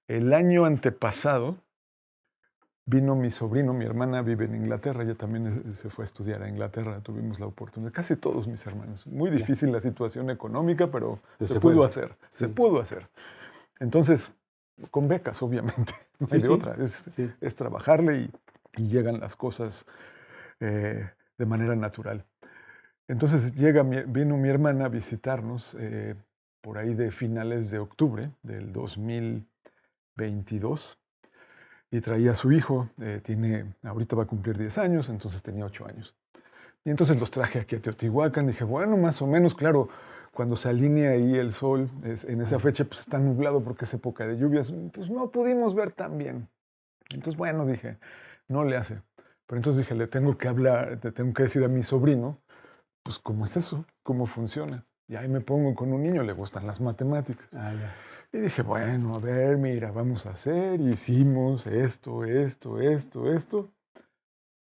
El año antepasado vino mi sobrino, mi hermana vive en Inglaterra, ella también se fue a estudiar a Inglaterra, tuvimos la oportunidad, casi todos mis hermanos. Muy Ya. difícil la situación económica, pero Pero se se pudo puede. hacer, se Sí. pudo hacer. Entonces, con becas, obviamente, no hay de Sí. otra, Sí. es trabajarle y llegan las cosas de manera natural. Entonces vino mi hermana a visitarnos por ahí de finales de octubre del 2022 y traía a su hijo, ahorita va a cumplir 10 años, entonces tenía 8 años. Y entonces los traje aquí a Teotihuacán, dije, bueno, más o menos, claro, cuando se alinea ahí el sol, en esa fecha pues está nublado porque es época de lluvias, pues no pudimos ver tan bien. Entonces, bueno, dije, no le hace. Pero entonces dije, le tengo que hablar, le tengo que decir a mi sobrino, pues cómo es eso, cómo funciona. Y ahí me pongo con un niño, le gustan las matemáticas. Ya. Y dije, bueno, a ver, mira, vamos a hacer, hicimos esto.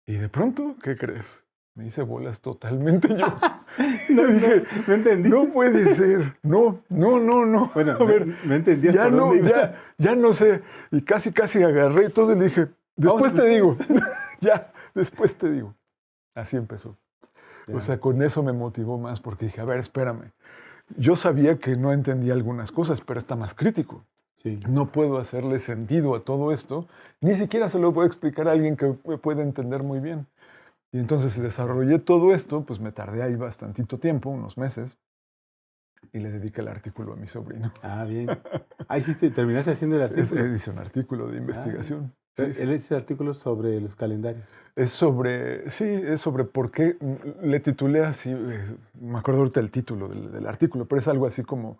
Y de pronto, ¿qué crees? Me hice bolas totalmente yo. No, Y dije, ¿no entendiste? no puede ser, no. Bueno, A ver, no entendías por dónde ibas. ya no sé. Y casi agarré todo y le dije, Vamos a después te empezar. digo, ya, después te digo. Así empezó. O Ya. sea, con eso me motivó más porque dije, a ver, espérame. Yo sabía que no entendía algunas cosas, pero está más crítico. Sí. No puedo hacerle sentido a todo esto, ni siquiera se lo puedo explicar a alguien que pueda entender muy bien. Y entonces desarrollé todo esto, pues me tardé ahí bastantito tiempo, unos meses, y le dediqué el artículo a mi sobrino. Bien. Terminaste haciendo el artículo. Hice un artículo de investigación. Sí. Él es el artículo sobre los calendarios. Es sobre por qué, le titulé así, me acuerdo ahorita el título del artículo, pero es algo así como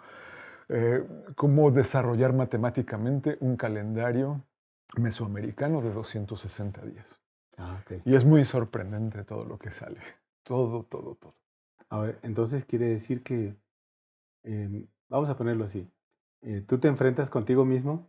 cómo desarrollar matemáticamente un calendario mesoamericano de 260 días. Ok. Y es muy sorprendente todo lo que sale, todo. A ver, entonces quiere decir que, vamos a ponerlo así, tú te enfrentas contigo mismo,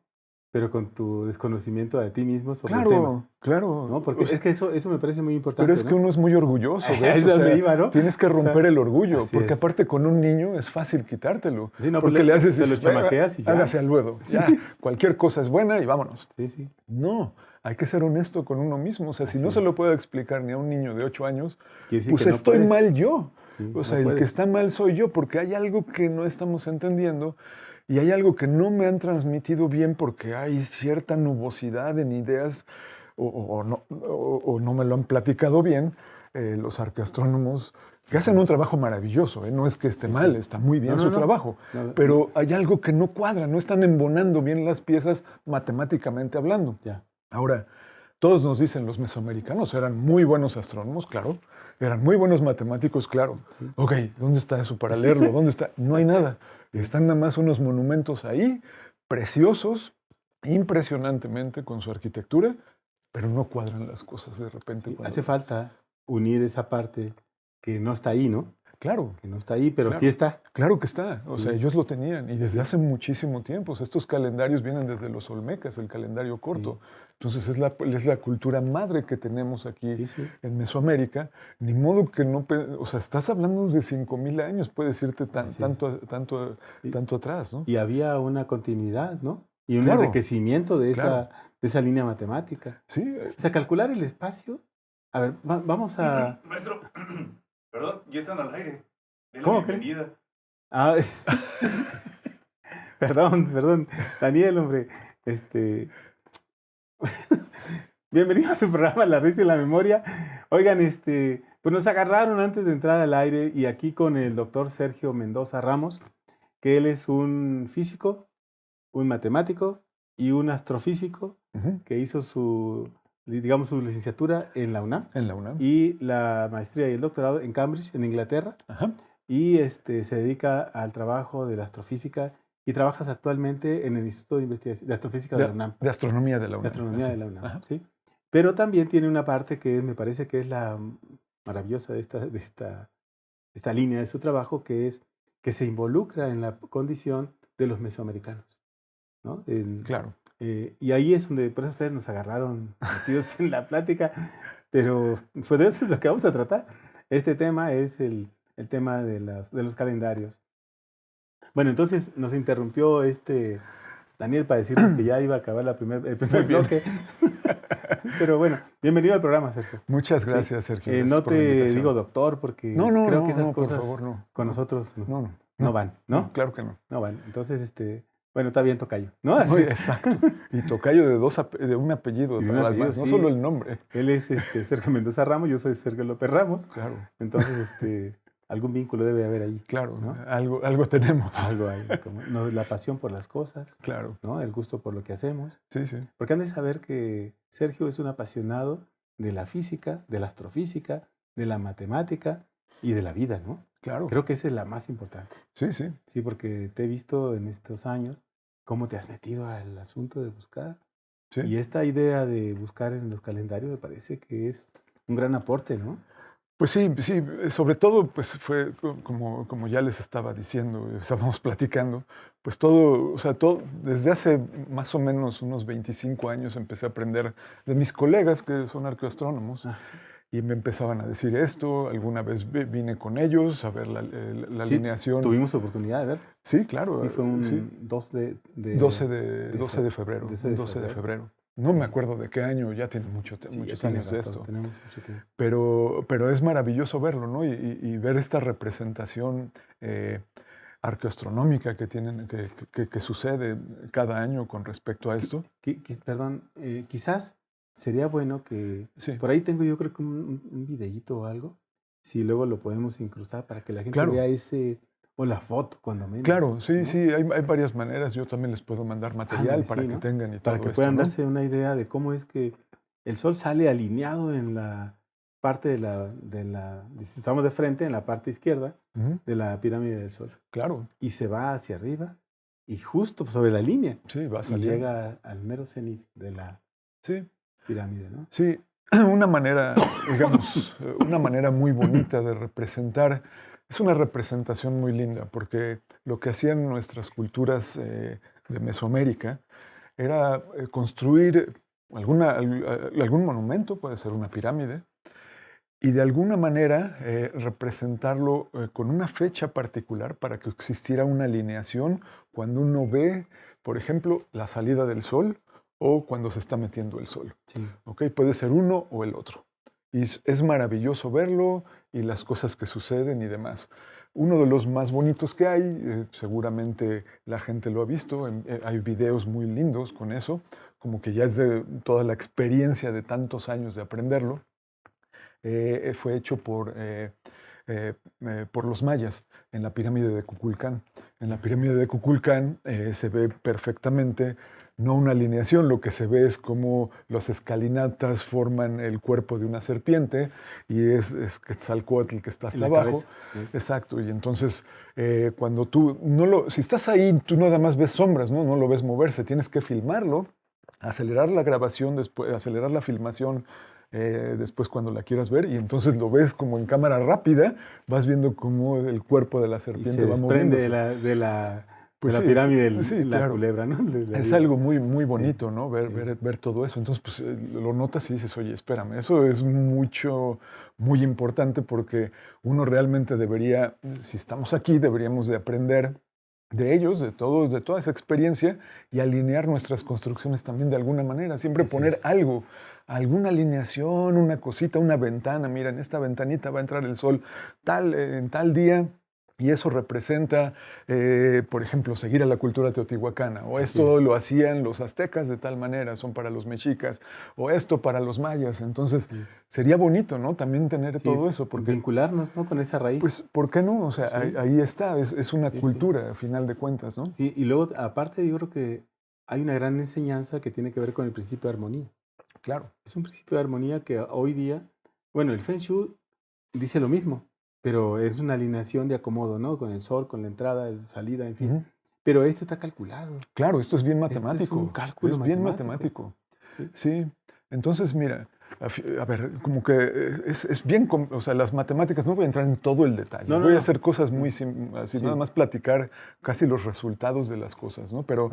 pero con tu desconocimiento de ti mismo sobre el tema. Claro. ¿No? Porque es que eso me parece muy importante, Pero es que ¿no? uno es muy orgulloso, ¿ves? Es donde iba, ¿no? Tienes que O sea, romper el orgullo, así porque es. aparte con un niño es fácil quitártelo. Sí, no, porque le haces te lo dices, chamaqueas y ya. hágase al luego. Sí. Ya, cualquier cosa es buena y vámonos. Sí. No, hay que ser honesto con uno mismo. O sea, si Así no se es. lo puedo explicar ni a un niño de 8 años, Quiere decir pues que no estoy puedes. mal yo. Sí, O sea, no el que puedes. está mal soy yo, porque hay algo que no estamos entendiendo y hay algo que no me han transmitido bien porque hay cierta nubosidad en ideas o no me lo han platicado bien los arqueastrónomos que hacen un trabajo maravilloso. No es que esté Sí, mal, sí. está muy bien No, su trabajo, No, pero hay algo que no cuadra, no están embonando bien las piezas matemáticamente hablando. Ya. Ahora, todos nos dicen los mesoamericanos eran muy buenos astrónomos, claro, eran muy buenos matemáticos, claro. Sí. Ok, ¿dónde está eso para leerlo? ¿Dónde está? No hay nada. Están nada más unos monumentos ahí, preciosos, impresionantemente con su arquitectura, pero no cuadran las cosas de repente. Sí, cuando hace las falta haces. unir esa parte que no está ahí, ¿no? Claro. Que no está ahí, pero claro, sí está. Claro que está. O Sí. sea, ellos lo tenían y desde Sí. hace muchísimo tiempo. O sea, estos calendarios vienen desde los olmecas, el calendario corto. Sí. Entonces es la cultura madre que tenemos aquí Sí. en Mesoamérica. Ni modo que no... O sea, estás hablando de 5,000 años, puedes irte Así es. tanto atrás, ¿no? Y había una continuidad, ¿no? Y un Claro, enriquecimiento de claro. esa línea matemática. Sí. O sea, calcular el espacio. A ver, vamos a... Maestro, perdón, ya están al aire. Denle ¿Cómo bienvenida. Perdón. Daniel, hombre. Bienvenido a su programa La Risa y la Memoria. Oigan, pues nos agarraron antes de entrar al aire y aquí con el doctor Sergio Mendoza Ramos, que él es un físico, un matemático y un astrofísico que hizo su licenciatura en la UNAM. En la UNAM. Y la maestría y el doctorado en Cambridge, en Inglaterra. Ajá. Y se dedica al trabajo de la astrofísica y trabajas actualmente en el Instituto de Investigación de Astrofísica de la UNAM. De Astronomía de la UNAM. De Astronomía de la UNAM, sí. Pero también tiene una parte que me parece que es la maravillosa de esta línea de su trabajo, que es que se involucra en la condición de los mesoamericanos, ¿no? Claro. Y ahí es donde, por eso ustedes nos agarraron metidos en la plática, pero pues de eso es lo que vamos a tratar. Este tema es el tema de los calendarios. Bueno, entonces nos interrumpió Daniel para decirnos que ya iba a acabar el primer bloque. Pero bueno, bienvenido al programa, Sergio. Muchas gracias, Sergio. Gracias No por la te invitación. digo doctor porque No, creo que esas por cosas favor, no. con nosotros No van, ¿no? Claro que no. No van. Entonces, bueno, está bien tocayo, ¿no? Muy exacto. Y tocayo de un apellido, Y de un apellido, además, no sí. solo el nombre. Él es Sergio Mendoza Ramos, yo soy Sergio López Ramos. Claro. Entonces, algún vínculo debe haber ahí. Claro, ¿no? algo tenemos. Algo hay. La pasión por las cosas, Claro. ¿no? El gusto por lo que hacemos. Sí, sí. Porque han de saber que Sergio es un apasionado de la física, de la astrofísica, de la matemática y de la vida, ¿no? Claro. Creo que esa es la más importante. Sí, sí. Sí, porque te he visto en estos años cómo te has metido al asunto de buscar. Sí. Y esta idea de buscar en los calendarios me parece que es un gran aporte, ¿no? Pues sí, sobre todo pues fue como ya les estaba diciendo, estábamos platicando, pues todo, desde hace más o menos unos 25 años empecé a aprender de mis colegas que son arqueoastrónomos. Y me empezaban a decir esto, alguna vez vine con ellos a ver la sí, alineación. Tuvimos oportunidad de ver. Sí, claro. Sí, fue un sí. 12 de febrero. 12 de febrero. No me acuerdo de qué año, ya tiene muchos años de esto. Tenemos mucho tiempo. Pero es maravilloso verlo, ¿no? Y ver esta representación arqueoastronómica que sucede cada año con respecto a esto. Perdón, quizás sería bueno que... Sí. Por ahí tengo yo creo que un videíto o algo, si luego lo podemos incrustar para que la gente vea o la foto cuando menos. Claro, sí, ¿no? sí, hay varias maneras. Yo también les puedo mandar material para que tengan y todo para que esto, puedan ¿no? darse una idea de cómo es que el Sol sale alineado en la parte si estamos de frente, en la parte izquierda de la pirámide del Sol. Claro. Y se va hacia arriba y justo sobre la línea. Sí, va a salir. Y llega al mero cenit de la pirámide, ¿no? Sí, una manera, digamos, una manera muy bonita de representar. Es una representación muy linda porque lo que hacían nuestras culturas de Mesoamérica era construir algún monumento, puede ser una pirámide, y de alguna manera representarlo con una fecha particular para que existiera una alineación cuando uno ve, por ejemplo, la salida del sol o cuando se está metiendo el sol. Sí. ¿Okay? Puede ser uno o el otro. Y es maravilloso verlo y las cosas que suceden y demás. Uno de los más bonitos que hay, seguramente la gente lo ha visto, hay videos muy lindos con eso, como que ya es de toda la experiencia de tantos años de aprenderlo. Fue hecho por los mayas en la pirámide de Kukulcán. En la pirámide de Kukulcán se ve perfectamente no una alineación, lo que se ve es cómo las escalinatas forman el cuerpo de una serpiente y es Quetzalcóatl que está hasta abajo. Cabeza, sí. Exacto, y entonces cuando tú, si estás ahí, tú nada más ves sombras, ¿no? No lo ves moverse, tienes que filmarlo, acelerar la grabación, acelerar la filmación después cuando la quieras ver, y entonces lo ves como en cámara rápida, vas viendo cómo el cuerpo de la serpiente va moviéndose. De la Pues sí, pirámide, sí, la claro. culebra, ¿no? Es algo muy, muy bonito, ¿no? Ver todo eso. Entonces, pues lo notas y dices, oye, espérame, eso es muy importante porque uno realmente debería, si estamos aquí, deberíamos de aprender de ellos, de toda esa experiencia y alinear nuestras construcciones también de alguna manera. Siempre poner algo, alguna alineación, una cosita, una ventana. Mira, en esta ventanita va a entrar el sol en tal día. Y eso representa, por ejemplo, seguir a la cultura teotihuacana. O esto lo hacían los aztecas de tal manera, son para los mexicas. O esto para los mayas. Entonces, sería bonito, ¿no? También tener todo eso. Porque, vincularnos, ¿no? Con esa raíz. Pues, ¿por qué no? O sea, ahí está. Es una cultura, a final de cuentas, ¿no? Sí, y luego, aparte, yo creo que hay una gran enseñanza que tiene que ver con el principio de armonía. Claro. Es un principio de armonía que hoy día, bueno, el Feng Shui dice lo mismo. Pero es una alineación de acomodo, ¿no? Con el sol, con la entrada, la salida, en fin. Pero esto está calculado. Claro, esto es bien matemático. Este es un cálculo bien matemático. Sí. Entonces, mira, a ver, como que es bien, o sea, las matemáticas, no voy a entrar en todo el detalle. Voy a hacer cosas muy así, nada más platicar casi los resultados de las cosas, ¿no? Pero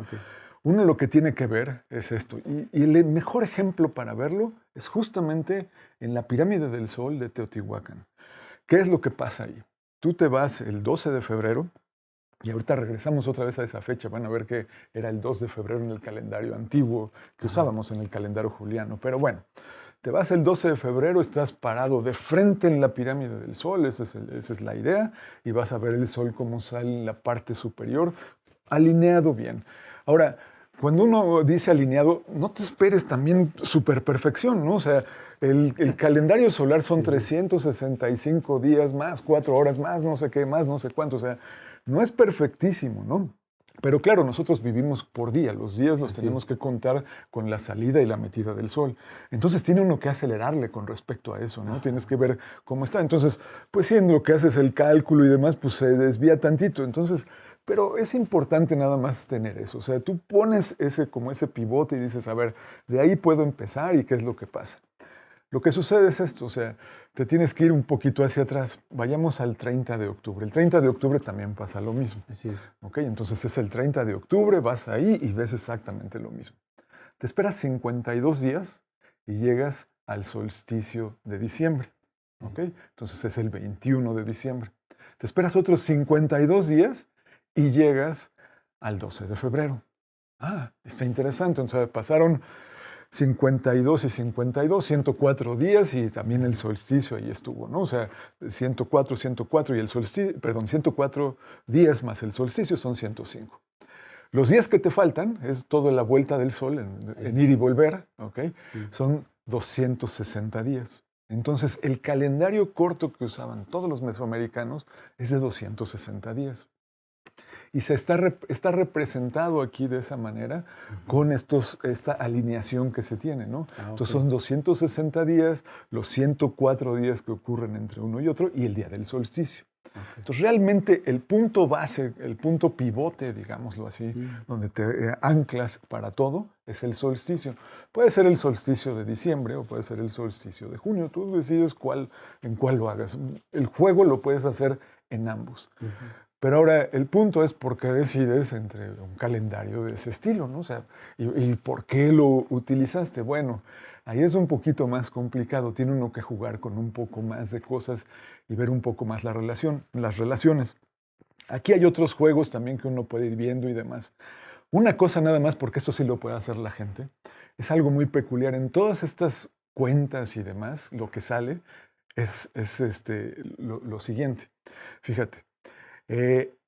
uno lo que tiene que ver es esto. Y el mejor ejemplo para verlo es justamente en la pirámide del Sol de Teotihuacán. ¿Qué es lo que pasa ahí? Tú te vas el 12 de febrero Y ahorita regresamos otra vez a esa fecha. Van a ver que era el 2 de febrero en el calendario antiguo que usábamos en el calendario juliano. Pero bueno, te vas el 12 de febrero, estás parado de frente en la pirámide del Sol, esa es la idea, y vas a ver el Sol como sale en la parte superior, alineado bien. Ahora, cuando uno dice alineado, no te esperes también superperfección, ¿no? O sea, el calendario solar son 365 días más, 4 horas más, no sé qué, más, no sé cuánto. O sea, no es perfectísimo, ¿no? Pero claro, nosotros vivimos por día, los días los tenemos que contar con la salida y la metida del sol. Entonces tiene uno que acelerarle con respecto a eso, ¿no? Tienes que ver cómo está. Entonces, pues sí, en lo que haces el cálculo y demás, pues se desvía tantito. Entonces, pero es importante nada más tener eso. O sea, tú pones como ese pivote y dices, a ver, de ahí puedo empezar y qué es lo que pasa. Lo que sucede es esto, o sea, te tienes que ir un poquito hacia atrás. Vayamos al 30 de octubre. El 30 de octubre también pasa lo mismo. Así es. ¿Ok? Entonces es el 30 de octubre, vas ahí y ves exactamente lo mismo. Te esperas 52 días y llegas al solsticio de diciembre. ¿Ok? Entonces es el 21 de diciembre. Te esperas otros 52 días y llegas al 12 de febrero. Ah, está interesante. Entonces pasaron 52 y 52, 104 días y también el solsticio ahí estuvo, ¿no? O sea, 104, 104 y el solsticio, perdón, 104 días más el solsticio son 105. Los días que te faltan, es toda la vuelta del sol en ir y volver, ¿ok? Sí. Son 260 días. Entonces, el calendario corto que usaban todos los mesoamericanos es de 260 días. Y está representado aquí de esa manera con esta alineación que se tiene, ¿no? Entonces son 260 días, los 104 días que ocurren entre uno y otro y el día del solsticio. Entonces realmente el punto base, el punto pivote, digámoslo así, donde te anclas para todo, es el solsticio. Puede ser el solsticio de diciembre o puede ser el solsticio de junio. Tú decides en cuál lo hagas. El juego lo puedes hacer en ambos. Pero ahora el punto es por qué decides entre un calendario de ese estilo, ¿no? O sea, ¿y por qué lo utilizaste? Bueno, ahí es un poquito más complicado. Tiene uno que jugar con un poco más de cosas y ver un poco más las relaciones. Aquí hay otros juegos también que uno puede ir viendo y demás. Una cosa nada más, porque esto sí lo puede hacer la gente, es algo muy peculiar. En todas estas cuentas y demás, lo que sale es lo siguiente. Fíjate.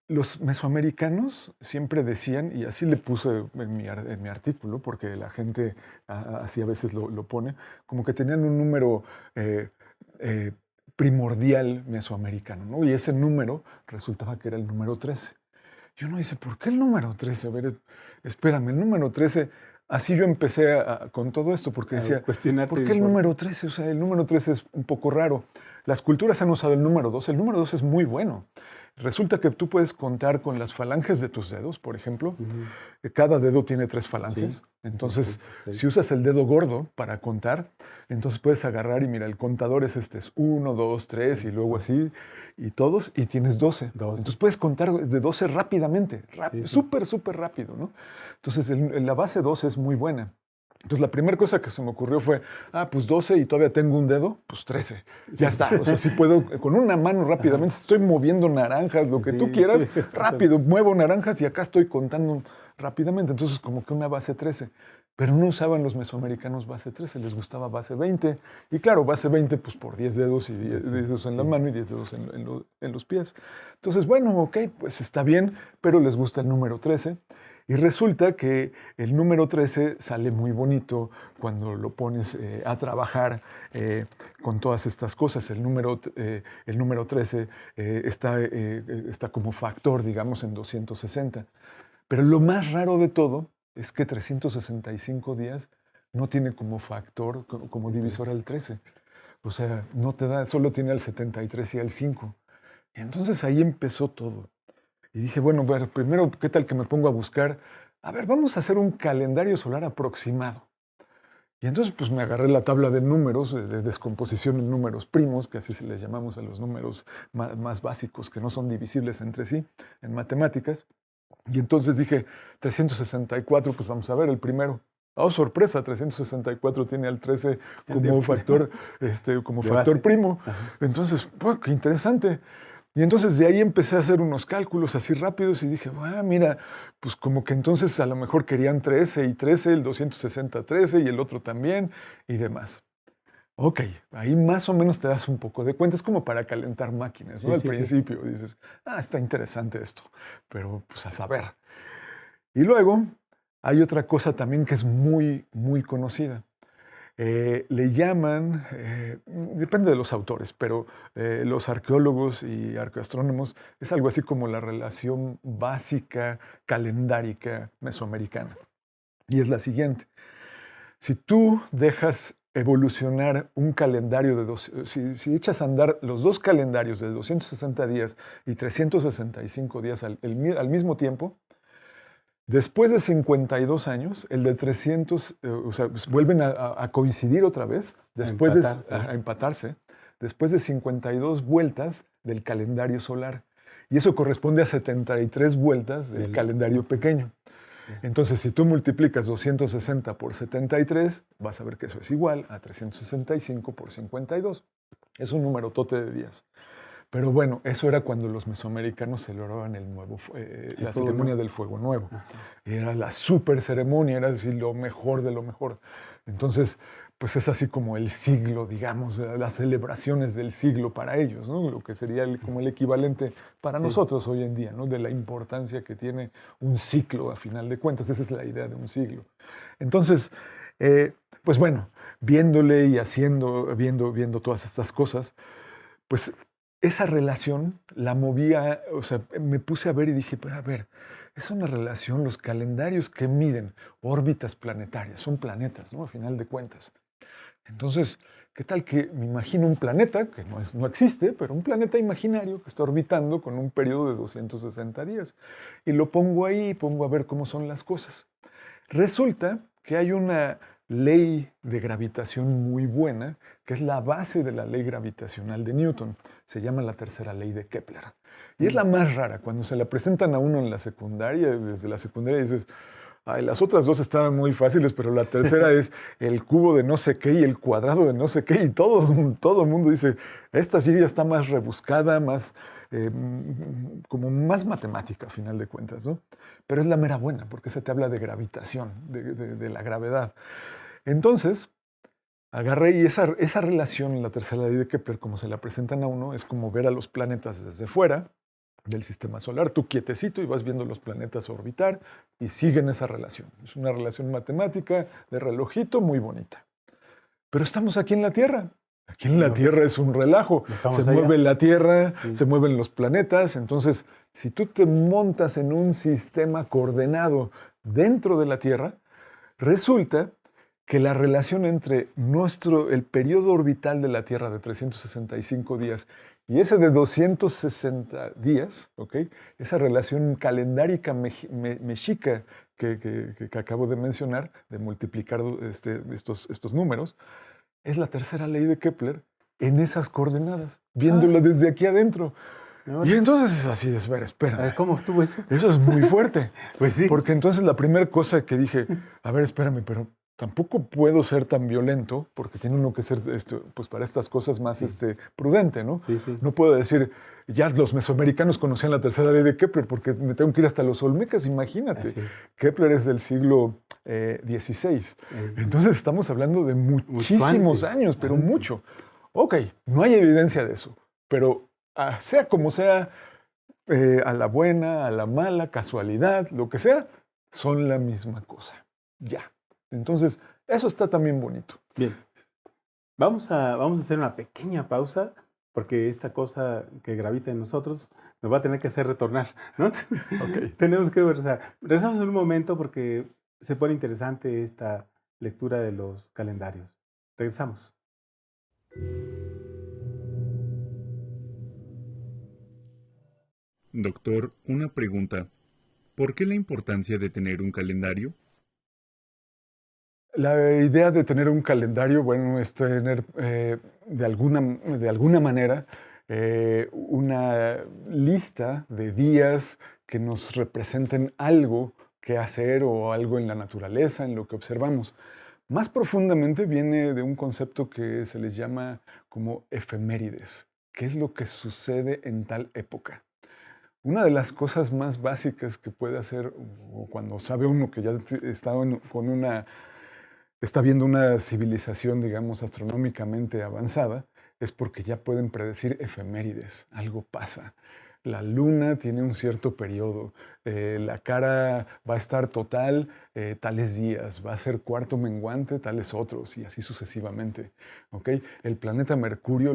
Los mesoamericanos siempre decían, y así le puse en mi artículo, porque la gente así a veces lo pone, como que tenían un número primordial mesoamericano, ¿no? Y ese número resultaba que era el número 13. Y uno dice, ¿por qué el número 13? A ver, espérame, el número 13... Así yo empecé con todo esto, porque decía, ¿por qué el número 13? O sea, el número 13 es un poco raro. Las culturas han usado el número 2. El número 2 es muy bueno. Resulta que tú puedes contar con las falanges de tus dedos, por ejemplo. Cada dedo tiene 3 falanges. Sí. Entonces, si usas el dedo gordo para contar, entonces puedes agarrar y mira, el contador es 1, 2, 3 y luego así, y todos, y tienes 12. Entonces puedes contar de 12 rápidamente, súper, súper rápido, ¿no? Entonces, la base 12 es muy buena. Entonces, la primera cosa que se me ocurrió fue, pues 12 y todavía tengo un dedo, pues 13. Ya está. O sea, si puedo, con una mano rápidamente, estoy moviendo naranjas, lo que tú quieras, rápido, muevo naranjas y acá estoy contando rápidamente. Entonces, como que una base 13. Pero no usaban los mesoamericanos base 13, les gustaba base 20. Y claro, base 20, pues por 10 dedos y 10 dedos en la mano y 10 dedos en los pies. Entonces, bueno, ok, pues está bien, pero les gusta el número 13. Y resulta que el número 13 sale muy bonito cuando lo pones a trabajar con todas estas cosas. El número 13 está como factor, digamos, en 260. Pero lo más raro de todo es que 365 días no tiene como factor, como divisor al 13. O sea, no te da, solo tiene al 73 y al 5. Y entonces ahí empezó todo. Y dije, bueno, primero, ¿qué tal que me pongo a buscar? A ver, vamos a hacer un calendario solar aproximado. Y entonces pues me agarré la tabla de números, de descomposición en números primos, que así se les llamamos a los números más básicos, que no son divisibles entre sí en matemáticas. Y entonces dije, 364, pues vamos a ver el primero. Oh, sorpresa, 364 tiene al 13 como factor, como factor primo. Entonces, qué interesante. Y entonces de ahí empecé a hacer unos cálculos así rápidos y dije, mira, pues como que entonces a lo mejor querían 13 y 13, el 260 13 y el otro también y demás. Ok, ahí más o menos te das un poco de cuenta, es como para calentar máquinas, ¿no? Sí, Al sí, sí. principio dices, está interesante esto, pero pues a saber. Y luego hay otra cosa también que es muy, muy conocida. Le llaman, depende de los autores, pero los arqueólogos y arqueoastrónomos es algo así como la relación básica calendárica mesoamericana. Y es la siguiente. Si tú dejas evolucionar un calendario de si echas a andar los dos calendarios de 260 días y 365 días al mismo tiempo, después de 52 años, el de 300, o sea, pues vuelven a coincidir otra vez, después a empatarse, después de 52 vueltas del calendario solar. Y eso corresponde a 73 vueltas del calendario pequeño. Entonces, si tú multiplicas 260 por 73, vas a ver que eso es igual a 365 por 52. Es un número tote de días. Pero bueno, eso era cuando los mesoamericanos celebraban la ceremonia del fuego nuevo. Era la super ceremonia, era decir, lo mejor de lo mejor. Entonces, pues es así como el siglo, digamos, las celebraciones del siglo para ellos, ¿no? Lo que sería como el equivalente para nosotros hoy en día, ¿no? De la importancia que tiene un ciclo, a final de cuentas. Esa es la idea de un siglo. Entonces, pues bueno, viéndole y viendo todas estas cosas, pues esa relación la movía, o sea, me puse a ver y dije, pero a ver, es una relación, los calendarios que miden órbitas planetarias, son planetas, ¿no? A final de cuentas. Entonces, ¿qué tal que me imagino un planeta, que no existe, pero un planeta imaginario que está orbitando con un periodo de 260 días? Y lo pongo ahí y pongo a ver cómo son las cosas. Resulta que hay una ley de gravitación muy buena, que es la base de la ley gravitacional de Newton. Se llama la tercera ley de Kepler. Y es la más rara. Cuando se la presentan a uno en la secundaria, desde la secundaria dices, ay, las otras dos estaban muy fáciles, pero la tercera es el cubo de no sé qué y el cuadrado de no sé qué, y todo el mundo dice, esta sí ya está más rebuscada, más, como más matemática, a final de cuentas, ¿no? Pero es la mera buena, porque se te habla de gravitación, de la gravedad. Entonces, agarré y esa relación en la tercera ley de Kepler, como se la presentan a uno, es como ver a los planetas desde fuera del sistema solar, tú quietecito y vas viendo los planetas orbitar y siguen esa relación. Es una relación matemática de relojito muy bonita. Pero estamos aquí en la Tierra. Aquí en la Tierra es un relajo. Se mueve la Tierra, se mueven los planetas. Entonces, si tú te montas en un sistema coordenado dentro de la Tierra, resulta que la relación entre el periodo orbital de la Tierra de 365 días y ese de 260 días, ¿ok? Esa relación calendárica mexica que acabo de mencionar, de multiplicar estos números, es la tercera ley de Kepler en esas coordenadas, viéndola desde aquí adentro. Y entonces es así de, espera. A ver, ¿cómo estuvo eso? Eso es muy fuerte. Pues sí. Porque entonces la primera cosa que dije, a ver, espérame, pero tampoco puedo ser tan violento, porque tiene uno que ser, pues para estas cosas más prudente, ¿no? Sí, sí. No puedo decir, ya los mesoamericanos conocían la tercera ley de Kepler, porque me tengo que ir hasta los olmecas, imagínate. Así es. Kepler es del siglo XVI. Entonces estamos hablando de muchísimos años, pero mucho. Ok, no hay evidencia de eso, pero sea como sea, a la buena, a la mala, casualidad, lo que sea, son la misma cosa. Ya. Entonces, eso está también bonito. Bien. Vamos a hacer una pequeña pausa, porque esta cosa que gravita en nosotros nos va a tener que hacer retornar, ¿no? Okay. Tenemos que regresar. Regresamos en un momento porque se pone interesante esta lectura de los calendarios. Regresamos. Doctor, una pregunta. ¿Por qué la importancia de tener un calendario? La idea de tener un calendario, bueno, es tener de alguna manera una lista de días que nos representen algo que hacer o algo en la naturaleza, en lo que observamos. Más profundamente viene de un concepto que se les llama como efemérides. qué es lo que sucede en tal época. Una de las cosas más básicas que puede hacer o cuando sabe uno que ya está viendo una civilización, digamos, astronómicamente avanzada, es porque ya pueden predecir efemérides, algo pasa. La luna tiene un cierto periodo, la cara va a estar total tales días, va a ser cuarto menguante tales otros y así sucesivamente. ¿Ok? El planeta Mercurio,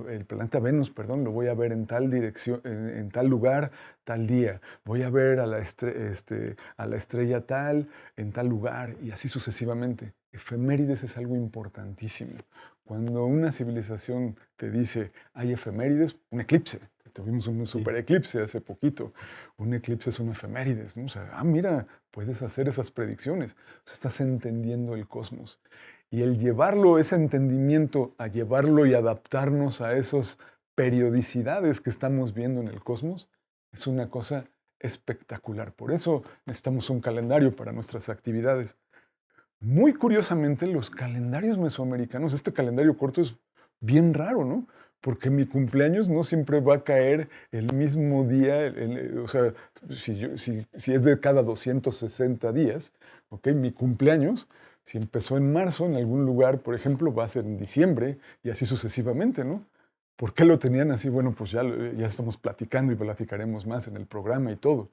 el planeta Venus, perdón, lo voy a ver en tal dirección, en tal lugar, tal día. Voy a ver a a la estrella tal en tal lugar y así sucesivamente. Efemérides es algo importantísimo. Cuando una civilización te dice hay efemérides, un eclipse. Tuvimos un super eclipse hace poquito. Un eclipse es una efemérides, ¿no? O sea, mira, puedes hacer esas predicciones. O sea, estás entendiendo el cosmos. Y el llevarlo, ese entendimiento, a llevarlo y adaptarnos a esas periodicidades que estamos viendo en el cosmos, es una cosa espectacular. Por eso necesitamos un calendario para nuestras actividades. Muy curiosamente, los calendarios mesoamericanos, este calendario corto es bien raro, ¿no? Porque mi cumpleaños no siempre va a caer el mismo día, o sea, si es de cada 260 días, ¿ok? Mi cumpleaños, si empezó en marzo en algún lugar, por ejemplo, va a ser en diciembre y así sucesivamente, ¿no? ¿Por qué lo tenían así? Bueno, pues ya estamos platicando y platicaremos más en el programa y todo.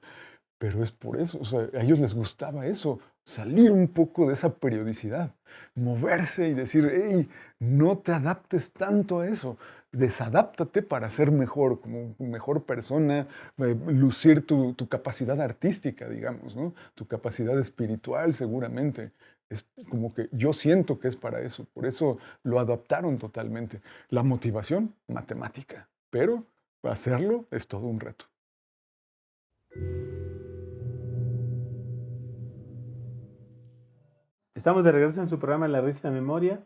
Pero es por eso, o sea, a ellos les gustaba eso, salir un poco de esa periodicidad, moverse y decir, hey, no te adaptes tanto a eso, desadáptate para ser mejor, como mejor persona, lucir tu capacidad artística, digamos, ¿no? Tu capacidad espiritual seguramente. Es como que yo siento que es para eso, por eso lo adaptaron totalmente. La motivación, matemática, pero hacerlo es todo un reto. Estamos de regreso en su programa La Risa y la Memoria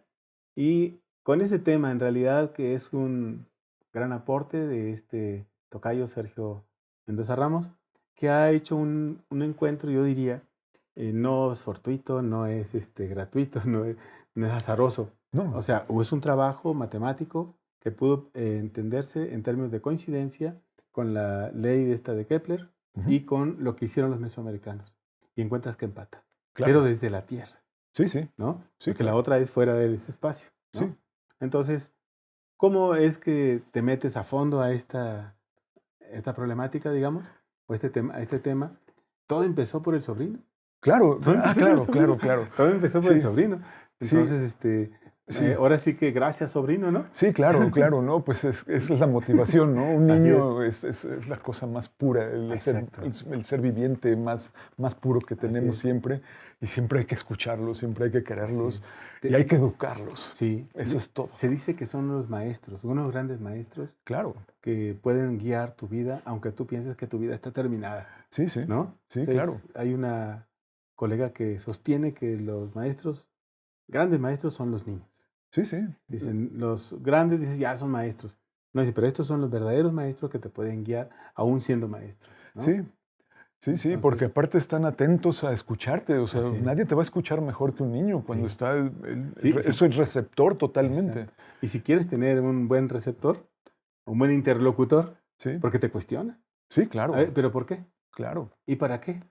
y con ese tema en realidad que es un gran aporte de este tocayo Sergio Mendoza Ramos, que ha hecho un encuentro, yo diría, no es fortuito, no es gratuito, no es azaroso. No, O sea, es un trabajo matemático que pudo entenderse en términos de coincidencia con la ley de Kepler y con lo que hicieron los mesoamericanos. Y encuentras que empata, claro. pero desde la Tierra. Sí, sí. ¿No? Sí, Porque la claro. otra es fuera de ese espacio, ¿no? Sí. Entonces, ¿cómo es que te metes a fondo a esta problemática, digamos, o este tema? Todo empezó por el sobrino. Claro, Todo empezó por el sobrino. claro. Todo empezó por el Sí, sobrino. sí, Entonces, sí. ahora sí que gracias, sobrino, ¿no? Sí, claro, ¿no? Pues es la motivación, ¿no? Un Así niño es la cosa más pura, Exacto. el ser viviente más puro que Así tenemos es. siempre. Y siempre hay que escucharlos, siempre hay que Así quererlos es. y hay que educarlos. Sí. Eso es todo. Se dice que son los maestros, unos grandes maestros Claro. que pueden guiar tu vida, aunque tú pienses que tu vida está terminada. Sí, sí. ¿No? Sí, O sea, claro. Hay una colega que sostiene que los maestros, grandes maestros, son los niños. Sí, sí. Dicen, los grandes, dicen, ya son maestros. No, dice, pero estos son los verdaderos maestros que te pueden guiar aún siendo maestro, ¿no? Sí. Sí, sí, porque Entonces, aparte están atentos a escucharte, o sea, así es. nadie te va a escuchar mejor que un niño cuando Sí. está, Sí, sí. eso es receptor totalmente. Exacto. Y si quieres tener un buen receptor, un buen interlocutor, Sí, porque te cuestiona. sí, claro, A ver, ¿pero por qué? claro. ¿Y para qué?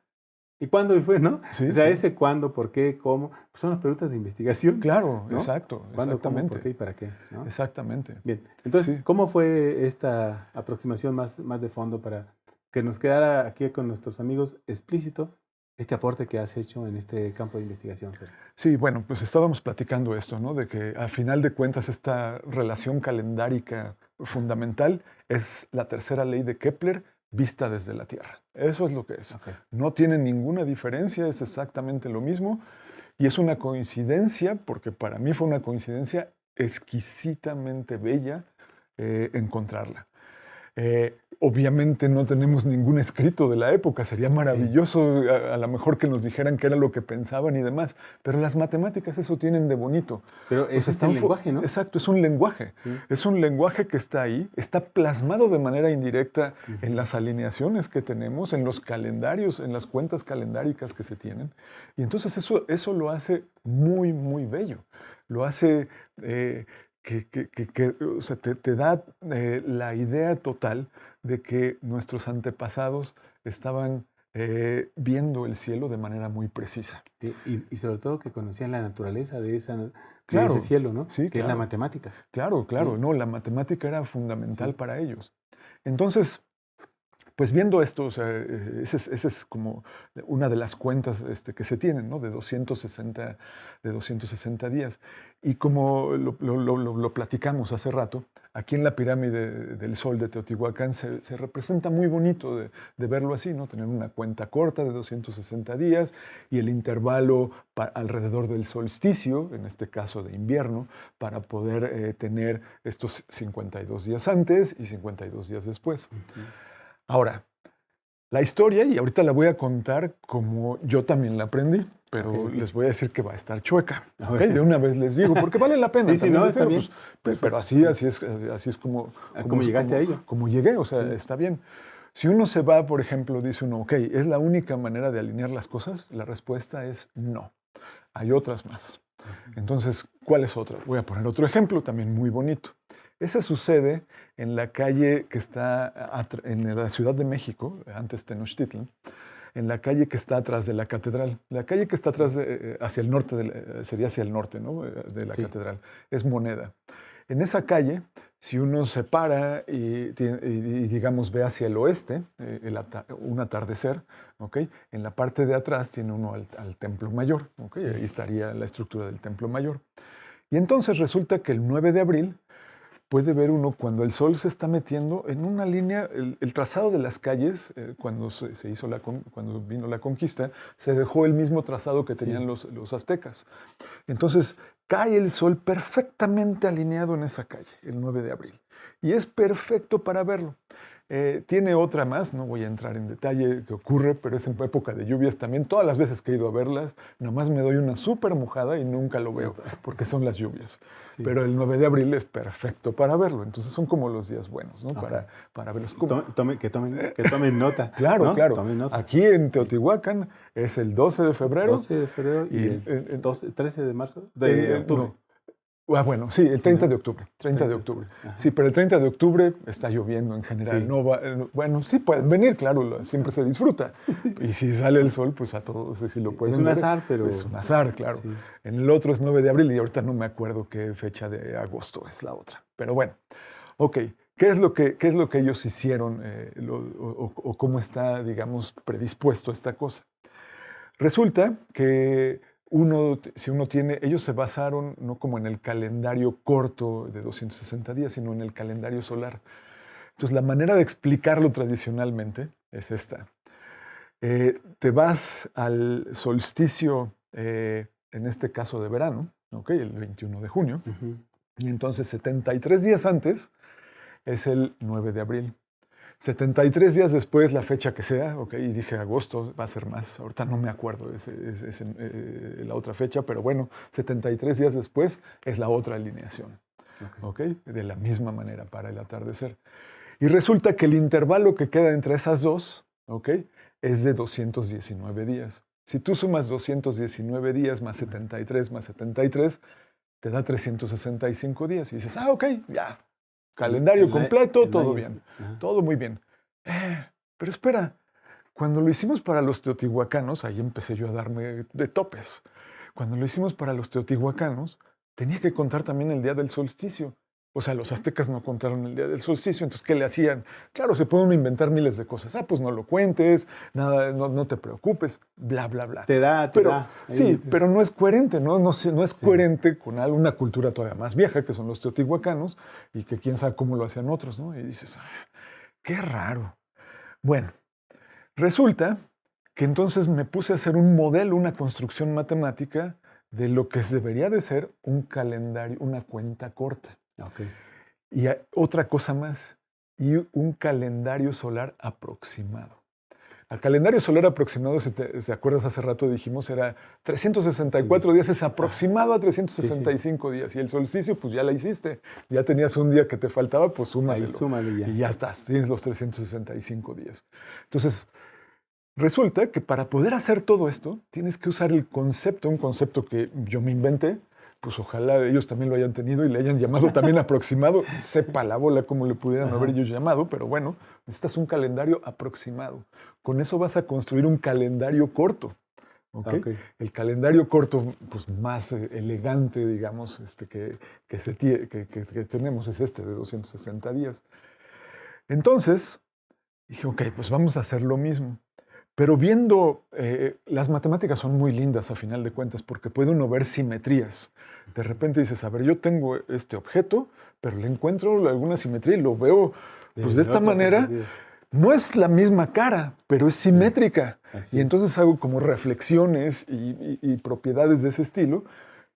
¿Y cuándo y fue, no? Sí, O sea, sí. ese cuándo, por qué, cómo, pues son las preguntas de investigación. Claro, ¿no? exacto, ¿Cuándo, cómo, por exactamente. qué y para qué? ¿No? Exactamente. Bien, entonces, Sí. ¿cómo fue esta aproximación más de fondo para que nos quedara aquí con nuestros amigos explícito este aporte que has hecho en este campo de investigación, Sergio? Sí, bueno, pues estábamos platicando esto, ¿no? De que a final de cuentas esta relación calendárica fundamental es la tercera ley de Kepler vista desde la Tierra. Eso es lo que es. Okay. No tiene ninguna diferencia, es exactamente lo mismo. Y es una coincidencia, porque para mí fue una coincidencia exquisitamente bella encontrarla. Obviamente no tenemos ningún escrito de la época, sería maravilloso a lo mejor que nos dijeran qué era lo que pensaban y demás, pero las matemáticas eso tienen de bonito. Pero ese es el lenguaje, ¿no? Exacto, es un lenguaje. Sí. Es un lenguaje que está ahí, está plasmado de manera indirecta en las alineaciones que tenemos, en los calendarios, en las cuentas calendáricas que se tienen. Y entonces eso lo hace muy, muy bello. Lo hace o sea, te da la idea total de que nuestros antepasados estaban viendo el cielo de manera muy precisa. Y sobre todo que conocían la naturaleza de ese Claro, cielo, ¿no? sí, Que es la claro. matemática. Claro, Sí. no, la matemática era fundamental Sí. para ellos. Entonces, pues viendo esto, o sea, esa es como una de las cuentas que se tienen, ¿no? De 260 días. Y como lo platicamos hace rato, aquí en la pirámide del Sol de Teotihuacán se representa muy bonito de verlo así, ¿no? Tener una cuenta corta de 260 días y el intervalo alrededor del solsticio, en este caso de invierno, para poder tener estos 52 días antes y 52 días después. Ujú. Ahora, la historia, y ahorita la voy a contar como yo también la aprendí, pero Ok. les voy a decir que va a estar chueca. A ¿Ok? ver. De una vez les digo, porque vale la pena. Sí, sí, también no, decirlo, está bien. pero Perfecto, así es como, ¿Cómo llegaste a ello? como llegué, o sea, Sí. está bien. Si uno se va, por ejemplo, dice uno, ok, ¿es la única manera de alinear las cosas? La respuesta es no. Hay otras más. Entonces, ¿cuál es otra? Voy a poner otro ejemplo también muy bonito. Ese sucede en la calle que está en la Ciudad de México, antes Tenochtitlan, en la calle que está atrás de la catedral. La calle que está atrás, hacia el norte, sería hacia el norte, ¿no? De la Sí. catedral. Es Moneda. En esa calle, si uno se para y, digamos, ve hacia el oeste, un atardecer, ¿ok? En la parte de atrás tiene uno al Templo Mayor, ¿ok? Sí. Ahí estaría la estructura del Templo Mayor. Y entonces resulta que el 9 de abril puede ver uno cuando el sol se está metiendo en una línea, el trazado de las calles, cuando se hizo cuando vino la conquista, se dejó el mismo trazado que tenían Sí. los aztecas. Entonces cae el sol perfectamente alineado en esa calle, el 9 de abril. Y es perfecto para verlo. Tiene otra más, no voy a entrar en detalle que ocurre, pero es en época de lluvias también. Todas las veces que he ido a verlas, nomás me doy una súper mojada y nunca lo veo, porque son las lluvias. Sí. Pero el 9 de abril es perfecto para verlo. Entonces son como los días buenos, ¿no? Ok. Para verlos. Que tomen nota. Claro, ¿no? claro. Tomen nota. Aquí en Teotihuacán es el 12 de febrero. 12 de febrero y el 13 de marzo, de octubre. No. Bueno, sí, el 30 de octubre. 30 de octubre. Sí, pero el 30 de octubre está lloviendo en general. Sí. No va, bueno, sí pueden venir, claro, siempre se disfruta. Y si sale el sol, pues a todos, si lo pueden Es un ver, azar, pero... es un azar, claro. Sí. En el otro es 9 de abril y ahorita no me acuerdo qué fecha de agosto es la otra. Pero bueno, ok. ¿Qué es lo que ellos hicieron o cómo está, digamos, predispuesto esta cosa? Resulta que si uno tiene, ellos se basaron no como en el calendario corto de 260 días, sino en el calendario solar. Entonces, la manera de explicarlo tradicionalmente es esta. Te vas al solsticio, en este caso de verano, ¿okay? El 21 de junio, Ujú. y entonces 73 días antes es el 9 de abril. 73 días después, la fecha que sea, ok, y dije agosto, va a ser más, ahorita no me acuerdo la otra fecha, pero bueno, 73 días después es la otra alineación, ok, de la misma manera para el atardecer. Y resulta que el intervalo que queda entre esas dos, ok, es de 219 días. Si tú sumas 219 días más 73, te da 365 días. Y dices, ok, ya, calendario completo, todo bien, todo muy bien. Pero espera, cuando lo hicimos para los teotihuacanos, ahí empecé yo a darme de topes. Cuando lo hicimos para los teotihuacanos, tenía que contar también el día del solsticio. O sea, los aztecas no contaron el día del solsticio, entonces, ¿qué le hacían? Claro, se pueden inventar miles de cosas. Pues no lo cuentes, nada, no te preocupes, bla, bla, bla. Te da. Sí, pero no es coherente, ¿no? No es coherente con una cultura todavía más vieja, que son los teotihuacanos, y que quién sabe cómo lo hacían otros, ¿no? Y dices, qué raro. Bueno, resulta que entonces me puse a hacer un modelo, una construcción matemática de lo que debería de ser un calendario, una cuenta corta. Okay. Y otra cosa más, y un calendario solar aproximado. Al calendario solar aproximado, si te acuerdas hace rato dijimos, era 364 días, es aproximado a 365 días. Y el solsticio, pues ya la hiciste. Ya tenías un día que te faltaba, pues súmaselo. Ahí, súmale ya. Y ya estás, tienes los 365 días. Entonces, resulta que para poder hacer todo esto, tienes que usar un concepto que yo me inventé, pues ojalá ellos también lo hayan tenido y le hayan llamado también aproximado. Sepa la bola cómo le pudieran haber ellos llamado, pero bueno, necesitas un calendario aproximado. Con eso vas a construir un calendario corto. ¿Okay? Ok. El calendario corto, pues más elegante, digamos, que tenemos es este de 260 días. Entonces, dije, ok, pues vamos a hacer lo mismo. Pero viendo, las matemáticas son muy lindas a final de cuentas porque puede uno ver simetrías. De repente dices, a ver, yo tengo este objeto, pero le encuentro alguna simetría y lo veo pues, de esta otra manera. perspectiva. No es la misma cara, pero es simétrica. Así Y es. entonces hago como reflexiones y propiedades de ese estilo.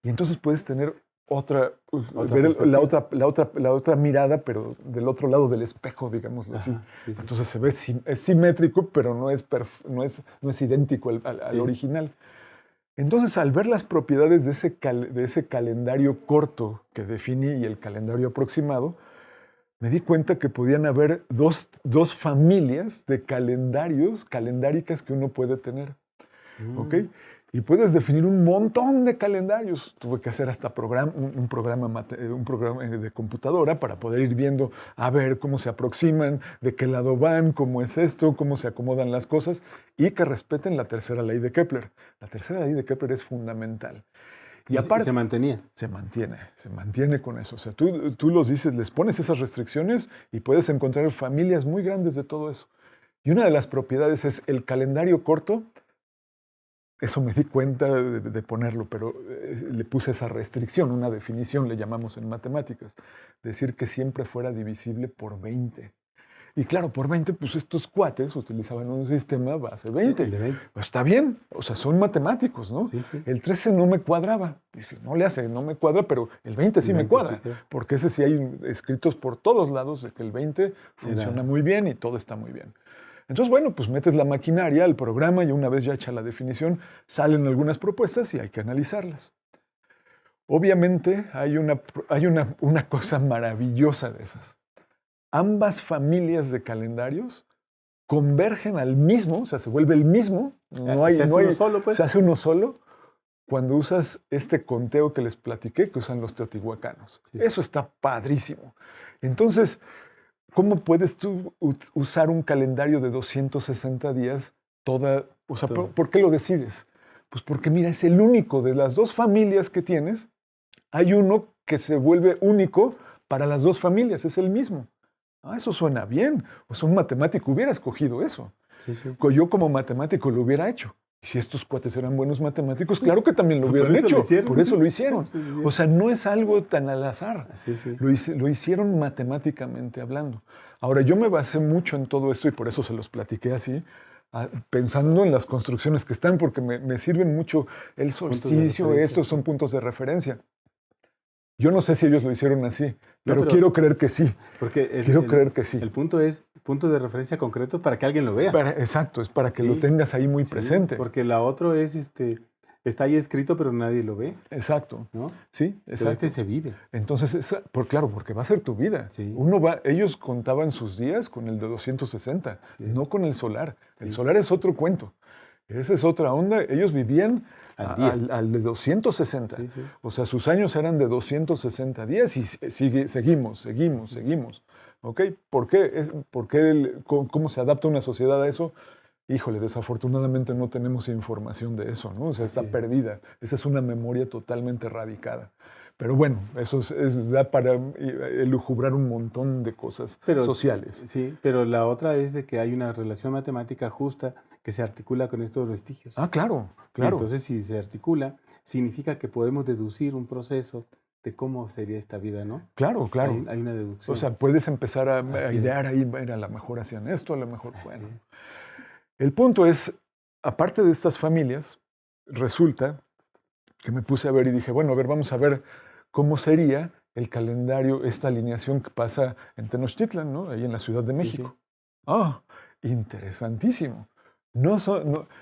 Y entonces puedes tener otra, Otra ver perspectiva. la otra mirada, pero del otro lado del espejo, digámoslo así. Ajá, sí, sí. Entonces se ve, es simétrico, pero no es idéntico al Sí. original. Entonces, al ver las propiedades de ese calendario corto que definí y el calendario aproximado, me di cuenta que podían haber dos familias de calendáricas que uno puede tener. ¿Ok? Y puedes definir un montón de calendarios. Tuve que hacer hasta un programa de computadora para poder ir viendo, a ver cómo se aproximan, de qué lado van, cómo es esto, cómo se acomodan las cosas y que respeten la tercera ley de Kepler. La tercera ley de Kepler es fundamental. Y aparte, se mantenía. se mantiene con eso. O sea, tú los dices, les pones esas restricciones y puedes encontrar familias muy grandes de todo eso. Y una de las propiedades es el calendario corto. Eso me di cuenta de ponerlo, pero le puse esa restricción, una definición, le llamamos en matemáticas. Decir que siempre fuera divisible por 20. Y claro, por 20, pues estos cuates utilizaban un sistema base 20. El de 20. Pues está bien, o sea, son matemáticos, ¿no? Sí, sí. El 13 no me cuadraba. Dije, no me cuadra, pero el 20 sí El me 20 cuadra. sí, claro. Porque ese sí hay escritos por todos lados de que el 20 funciona muy bien y todo está muy bien. Entonces, bueno, pues metes la maquinaria al programa y una vez ya hecha la definición, salen algunas propuestas y hay que analizarlas. Obviamente hay una cosa maravillosa de esas. Ambas familias de calendarios convergen al mismo, o sea, se vuelve el mismo. Se hace uno solo, pues. Se hace uno solo cuando usas este conteo que les platiqué que usan los teotihuacanos. Sí, sí. Eso está padrísimo. Entonces, ¿cómo puedes tú usar un calendario de 260 días o sea, Todo. ¿por qué lo decides? Pues porque mira, es el único de las dos familias que tienes. Hay uno que se vuelve único para las dos familias, es el mismo. Ah, eso suena bien. O sea, un matemático hubiera escogido eso. Sí, sí. Yo como matemático lo hubiera hecho. Y si estos cuates eran buenos matemáticos, claro que también lo Por hubieran eso hecho. lo hicieron. Por eso lo hicieron. Sí, sí. O sea, no es algo tan al azar. Sí, sí. Lo hicieron matemáticamente hablando. Ahora, yo me basé mucho en todo esto y por eso se los platiqué así, pensando en las construcciones que están, porque me sirven mucho el solsticio, referencia, estos son sí. puntos de referencia. Yo no sé si ellos lo hicieron así, pero pero- quiero creer que sí. Porque Creer que sí. el punto es punto de referencia concreto para que alguien lo vea. Exacto, es para que Sí, lo tengas ahí muy Sí, presente. Porque la otra es, está ahí escrito, pero nadie lo ve, Exacto. ¿no? Sí, Pero exacto. se vive. Entonces, claro, porque va a ser tu vida. Sí. Ellos contaban sus días con el de 260, Así es. no con el solar. El Sí. solar es otro cuento. Esa es otra onda. Ellos vivían Al día. al de 260. Sí, sí. O sea, sus años eran de 260 días y seguimos. ¿Ok? ¿Por qué? ¿Cómo se adapta una sociedad a eso? Híjole, desafortunadamente no tenemos información de eso, ¿no? O sea, está Así es. perdida. Esa es una memoria totalmente erradicada. Pero bueno, eso da para elucubrar un montón de cosas sociales. Sí, pero la otra es de que hay una relación matemática justa que se articula con estos vestigios. Ah, claro, Y claro. entonces, si se articula, significa que podemos deducir un proceso de cómo sería esta vida, ¿no? Claro. Hay una deducción. O sea, puedes empezar a Así idear ahí, bueno, a lo mejor hacían esto, a lo mejor, Así bueno. es. El punto es, aparte de estas familias, resulta que me puse a ver y dije, bueno, a ver, vamos a ver cómo sería el calendario, esta alineación que pasa en Tenochtitlan, ¿no? Ahí en la Ciudad de Sí, México. Ah, interesantísimo.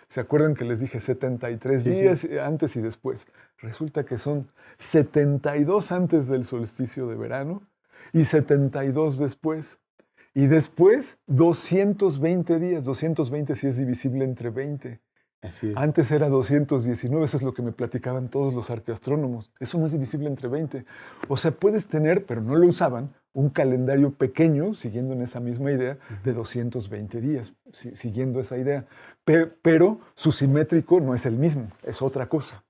¿Se acuerdan que les dije 73 Sí, sí. días antes y después? Resulta que son 72 antes del solsticio de verano y 72 después. Y después 220 días, 220 si es divisible entre 20. Así es. Antes era 219, eso es lo que me platicaban todos los arqueoastrónomos. Eso no es divisible entre 20. O sea, puedes tener, pero no lo usaban, un calendario pequeño, siguiendo en esa misma idea, de 220 días, siguiendo esa idea. Pero su simétrico no es el mismo, es otra cosa.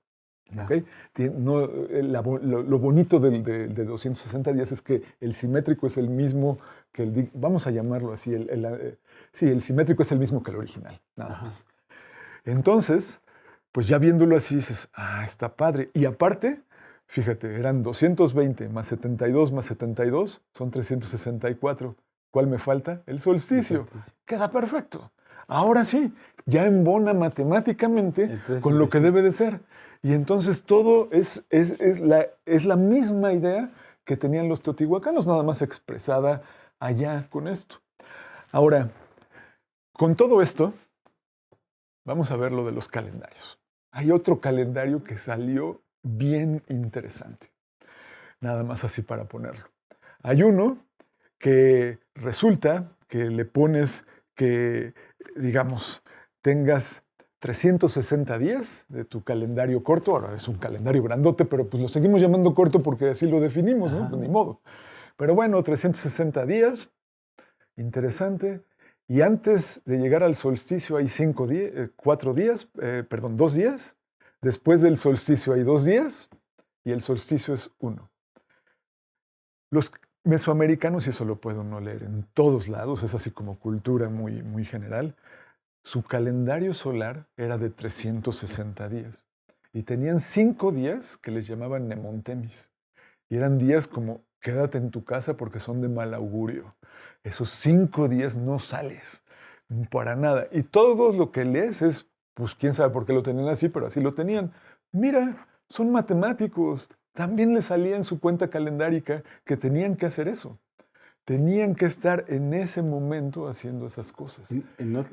Ya. ¿Okay? Lo bonito de 260 días es que el simétrico es el mismo que vamos a llamarlo así, sí, el simétrico es el mismo que el original, nada Ajá. más. Entonces, pues ya viéndolo así dices, está padre. Y aparte, fíjate, eran 220 más 72 más 72, son 364. ¿Cuál me falta? El solsticio. El solsticio. Queda perfecto. Ahora sí, ya embona matemáticamente El con lo que 365. debe de ser. Y entonces todo es la misma idea que tenían los teotihuacanos, nada más expresada allá con esto. Ahora, con todo esto, vamos a ver lo de los calendarios. Hay otro calendario que salió bien interesante. Nada más así para ponerlo. Hay uno que resulta que le pones que, digamos, tengas 360 días de tu calendario corto. Ahora es un calendario grandote, pero pues lo seguimos llamando corto porque así lo definimos, ¿no? Pues ni modo. Pero bueno, 360 días. Interesante. Y antes de llegar al solsticio hay 2 días. Después del solsticio hay 2 días y el solsticio es 1. Los mesoamericanos, y eso lo puedo no leer en todos lados, es así como cultura muy, muy general, su calendario solar era de 360 días. Y tenían 5 días que les llamaban Nemontemis. Y eran días como, quédate en tu casa porque son de mal augurio. Esos 5 días no sales, para nada. Y todo lo que lees es, pues quién sabe por qué lo tenían así, pero así lo tenían. Mira, son matemáticos. También les salía en su cuenta calendárica que tenían que hacer eso. Tenían que estar en ese momento haciendo esas cosas.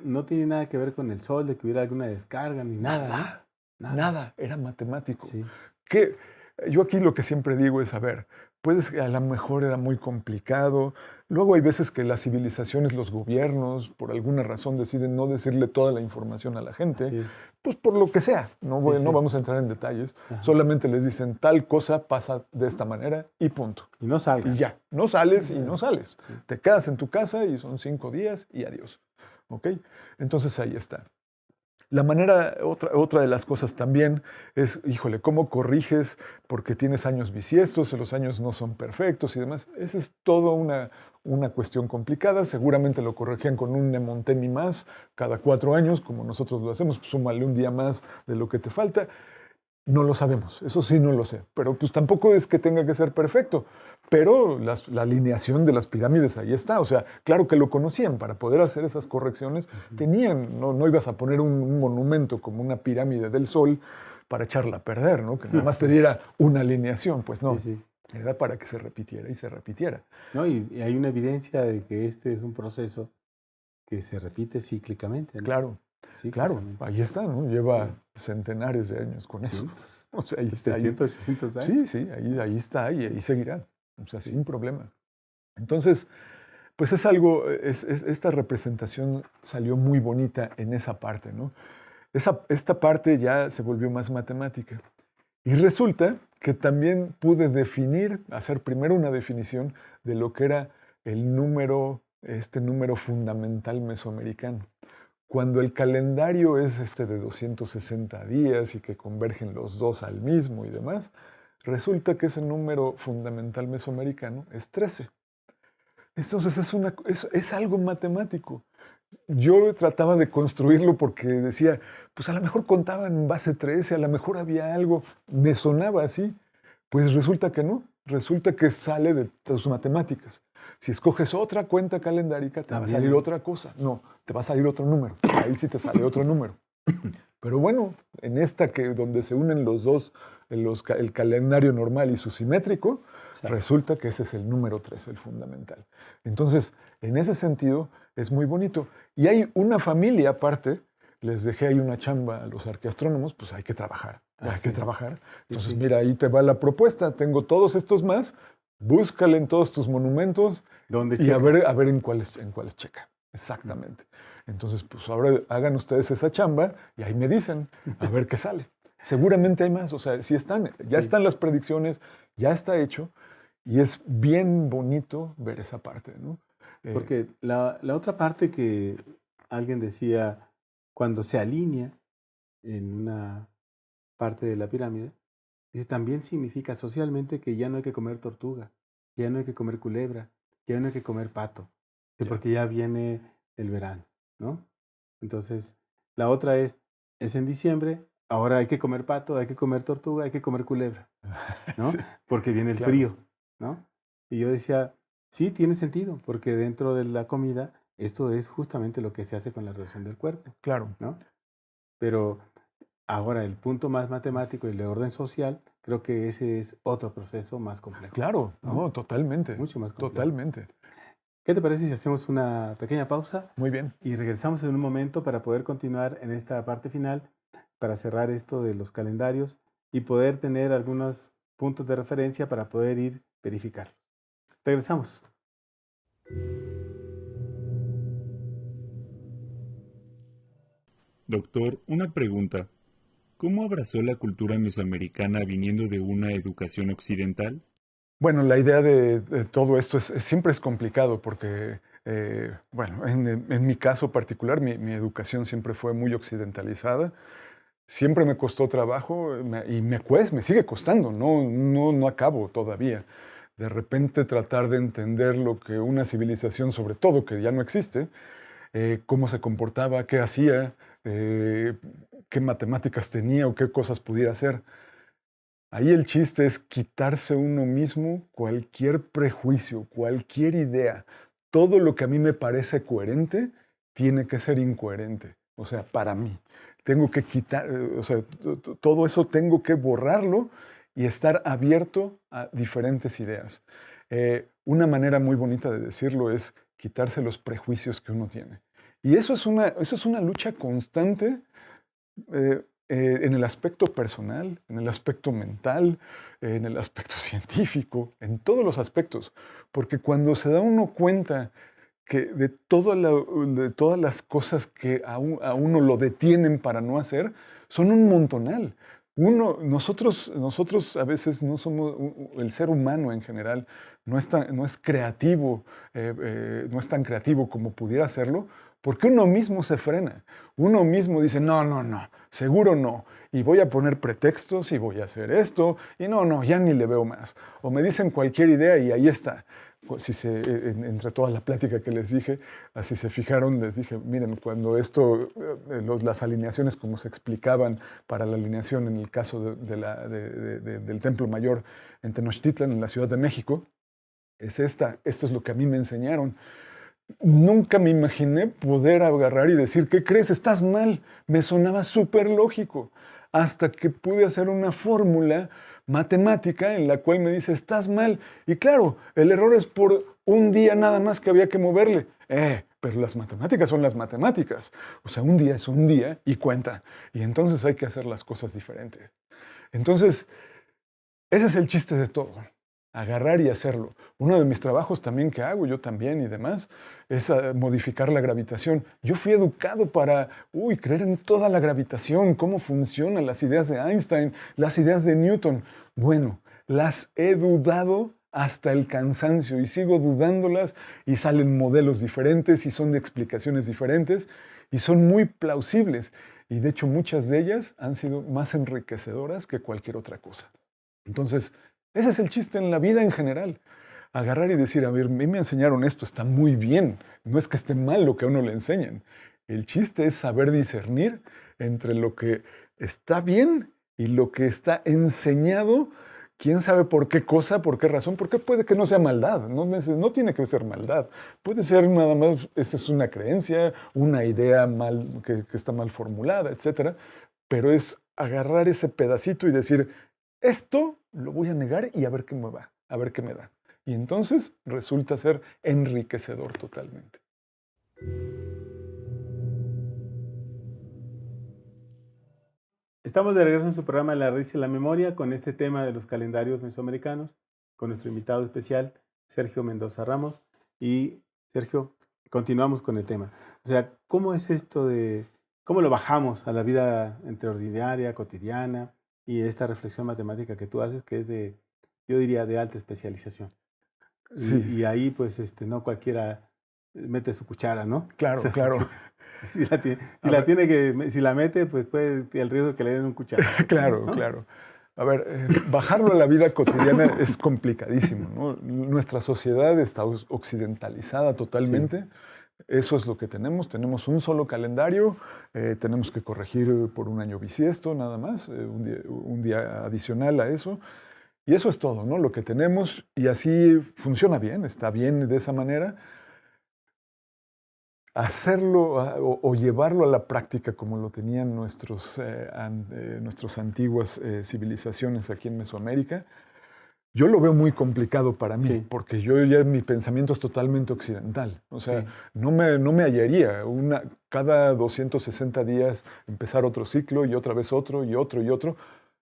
No tiene nada que ver con el sol, de que hubiera alguna descarga ni nada. Nada, era matemático. Sí. Que yo aquí lo que siempre digo es, a ver, a lo mejor era muy complicado. Luego hay veces que las civilizaciones, los gobiernos, por alguna razón deciden no decirle toda la información a la gente. Así es. Pues por lo que sea. No vamos a entrar en detalles. Ajá. Solamente les dicen tal cosa pasa de esta manera y punto. Y no salgan. Y ya, no sales y no sales. Sí. Te quedas en tu casa y son 5 días y adiós. ¿Ok? Entonces ahí está. La manera, otra de las cosas también es, híjole, ¿cómo corriges porque tienes años bisiestos, los años no son perfectos y demás? Esa es toda una cuestión complicada. Seguramente lo corregían con un Nemontemi más cada 4 años, como nosotros lo hacemos, pues, súmale un día más de lo que te falta. No lo sabemos, eso sí no lo sé, pero pues tampoco es que tenga que ser perfecto, pero la alineación de las pirámides ahí está, o sea, claro que lo conocían, para poder hacer esas correcciones tenían, no ibas a poner un monumento como una pirámide del Sol para echarla a perder, ¿no? Que nada más te diera una alineación, pues no, Sí. era para que se repitiera y se repitiera. No, y hay una evidencia de que este es un proceso que se repite cíclicamente, ¿no? Claro, Cíclicamente. ahí está, ¿no? Lleva centenares de años con eso. Cientos. O sea, ahí está. 700, 800 años. Sí, ahí está y ahí seguirá, o sea, sin problema. Entonces, pues es algo, esta representación salió muy bonita en esa parte, ¿no? Esta parte ya se volvió más matemática. Y resulta que también pude hacer primero una definición de lo que era este número fundamental mesoamericano. Cuando el calendario es de 260 días y que convergen los dos al mismo y demás, resulta que ese número fundamental mesoamericano es 13. Entonces es algo matemático. Yo trataba de construirlo porque decía, pues a lo mejor contaban en base 13, a lo mejor había algo, me sonaba así. Pues resulta que no, resulta que sale de tus matemáticas. Si escoges otra cuenta calendárica, te va a salir otra cosa. No, te va a salir otro número. Ahí sí te sale otro número. Pero bueno, en esta donde se unen los dos, el calendario normal y su simétrico, resulta que ese es el número 3, el fundamental. Entonces, en ese sentido, es muy bonito. Y hay una familia aparte, les dejé ahí una chamba a los arqueastrónomos, pues hay que trabajar, trabajar. Entonces, mira, ahí te va la propuesta, tengo todos estos más, búscale en todos tus monumentos y a ver en cuáles checa. Exactamente. Entonces, pues ahora hagan ustedes esa chamba y ahí me dicen, a ver qué sale. Seguramente hay más, o sea, sí están, ya Sí. están las predicciones, ya está hecho y es bien bonito ver esa parte, ¿no? Porque la otra parte que alguien decía, cuando se alinea en una parte de la pirámide, dice, también significa socialmente que ya no hay que comer tortuga, que ya no hay que comer culebra, que ya no hay que comer pato, que Ya. porque ya viene el verano, ¿no? Entonces, la otra es en diciembre, ahora hay que comer pato, hay que comer tortuga, hay que comer culebra, ¿no? Sí, Porque viene el claro. frío, ¿no? Y yo decía, sí, tiene sentido, porque dentro de la comida, esto es justamente lo que se hace con la relación del cuerpo, Claro, ¿no? Pero ahora el punto más matemático y el de orden social, creo que ese es otro proceso más complejo, claro, ¿no? no, totalmente, Mucho más complejo. totalmente. ¿Qué te parece si hacemos una pequeña pausa Muy bien. y regresamos en un momento para poder continuar en esta parte final, para cerrar esto de los calendarios y poder tener algunos puntos de referencia para poder ir verificar? Regresamos. Doctor, una pregunta. ¿Cómo abrazó la cultura mesoamericana viniendo de una educación occidental? Bueno, la idea de todo esto siempre es complicado porque, bueno, en mi caso particular, mi educación siempre fue muy occidentalizada. Siempre me costó trabajo y me sigue costando, no acabo todavía. De repente tratar de entender lo que una civilización, sobre todo que ya no existe, cómo se comportaba, qué hacía, eh, qué matemáticas tenía o qué cosas pudiera hacer. Ahí el chiste es quitarse uno mismo cualquier prejuicio, cualquier idea. Todo lo que a mí me parece coherente tiene que ser incoherente. O sea, para mí. Tengo que quitar, o sea, todo eso tengo que borrarlo y estar abierto a diferentes ideas. Una manera muy bonita de decirlo es quitarse los prejuicios que uno tiene. Y eso es una lucha constante en el aspecto personal, en el aspecto mental, en el aspecto científico, en todos los aspectos. Porque cuando se da uno cuenta que de todas las cosas que a uno lo detienen para no hacer, son un montonal. Nosotros a veces no somos, el ser humano en general no es creativo, no es tan creativo como pudiera serlo, porque uno mismo se frena. Uno mismo dice, no, seguro no. Y voy a poner pretextos y voy a hacer esto, y no, ya ni le veo más. O me dicen cualquier idea y ahí está. Entre toda la plática que les dije, así se fijaron, les dije, miren, cuando las alineaciones como se explicaban para la alineación en el caso del Templo Mayor en Tenochtitlan, en la Ciudad de México, es esta. Esto es lo que a mí me enseñaron. Nunca me imaginé poder agarrar y decir, ¿qué crees? Estás mal. Me sonaba súper lógico. Hasta que pude hacer una fórmula matemática en la cual me dice, estás mal. Y claro, el error es por un día nada más que había que moverle. Pero las matemáticas son las matemáticas. O sea, un día es un día y cuenta. Y entonces hay que hacer las cosas diferentes. Entonces, ese es el chiste de todo, agarrar y hacerlo. Uno de mis trabajos también que hago, yo también y demás, es modificar la gravitación. Yo fui educado para, creer en toda la gravitación, cómo funcionan las ideas de Einstein, las ideas de Newton. Bueno, las he dudado hasta el cansancio y sigo dudándolas y salen modelos diferentes y son de explicaciones diferentes y son muy plausibles. Y de hecho muchas de ellas han sido más enriquecedoras que cualquier otra cosa. Entonces, ese es el chiste en la vida en general. Agarrar y decir, a ver, a mí me enseñaron esto, está muy bien. No es que esté mal lo que a uno le enseñan. El chiste es saber discernir entre lo que está bien y lo que está enseñado. ¿Quién sabe por qué cosa, por qué razón? Porque puede que no sea maldad, no tiene que ser maldad. Puede ser nada más, esa es una creencia, una idea que está mal formulada, etc. Pero es agarrar ese pedacito y decir, esto lo voy a negar y a ver qué me va, a ver qué me da. Y entonces resulta ser enriquecedor totalmente. Estamos de regreso en su programa La Risa y la Memoria con este tema de los calendarios mesoamericanos, con nuestro invitado especial, Sergio Mendoza Ramos. Y Sergio, continuamos con el tema. O sea, ¿cómo es esto de, cómo lo bajamos a la vida entre ordinaria, cotidiana y esta reflexión matemática que tú haces, que es de, yo diría, de alta especialización? Sí, Y ahí, pues, no cualquiera mete su cuchara, ¿no? O claro, sea, claro. si la, tiene, A si la ver, tiene que, si la mete, pues puede el riesgo de que le den un cucharazo, claro, ¿no? claro. A ver, bajarlo a la vida cotidiana es complicadísimo, ¿no? Nuestra sociedad está occidentalizada Sí, totalmente. Eso es lo que tenemos. Tenemos un solo calendario. Tenemos que corregir por un año bisiesto, nada más, un día adicional a eso. Y eso es todo, ¿no? Lo que tenemos, y así funciona bien, está bien de esa manera. Hacerlo o llevarlo a la práctica como lo tenían nuestras antiguas civilizaciones aquí en Mesoamérica, yo lo veo muy complicado para mí, sí, porque yo ya mi pensamiento es totalmente occidental. O sea, sí, no me hallaría cada 260 días empezar otro ciclo y otra vez otro y otro y otro.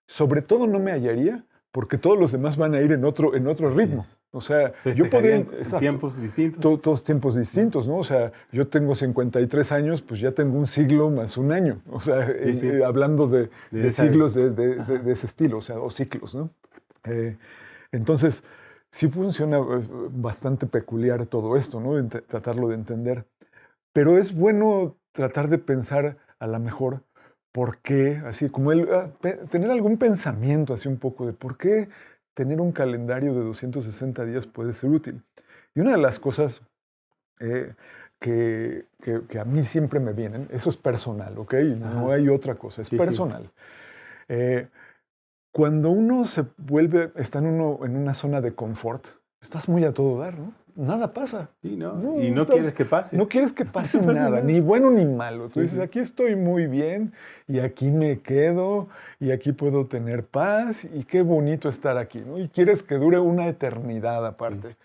Sobre todo no me hallaría porque todos los demás van a ir en otro así ritmo. es. O sea, yo podría, Festejarían en exacto, tiempos distintos. todos tiempos distintos, ¿no? O sea, yo tengo 53 años, pues ya tengo un siglo más un año. O sea, Sí, sí, hablando de, de de esa, siglos de ajá, de ese estilo, o sea, o ciclos, ¿no? Eh, entonces, sí funciona bastante peculiar todo esto, ¿no? Tratarlo de entender. Pero es bueno tratar de pensar a lo mejor por qué, así como tener algún pensamiento así un poco de por qué tener un calendario de 260 días puede ser útil. Y una de las cosas eh, que a mí siempre me vienen, eso es personal, ¿ok? No ajá, hay otra cosa, es sí, sí, personal. Eh, Cuando uno está en una zona de confort, estás muy a todo dar, ¿no? Nada pasa. sí, ¿no? Y No, no quieres que no pase, quieres que no pase pasa nada, nada. ni bueno ni malo. Tú Sí, dices, sí, aquí estoy muy bien y aquí me quedo y aquí puedo tener paz y qué bonito estar aquí, ¿no? Y quieres que dure una eternidad sí, aparte.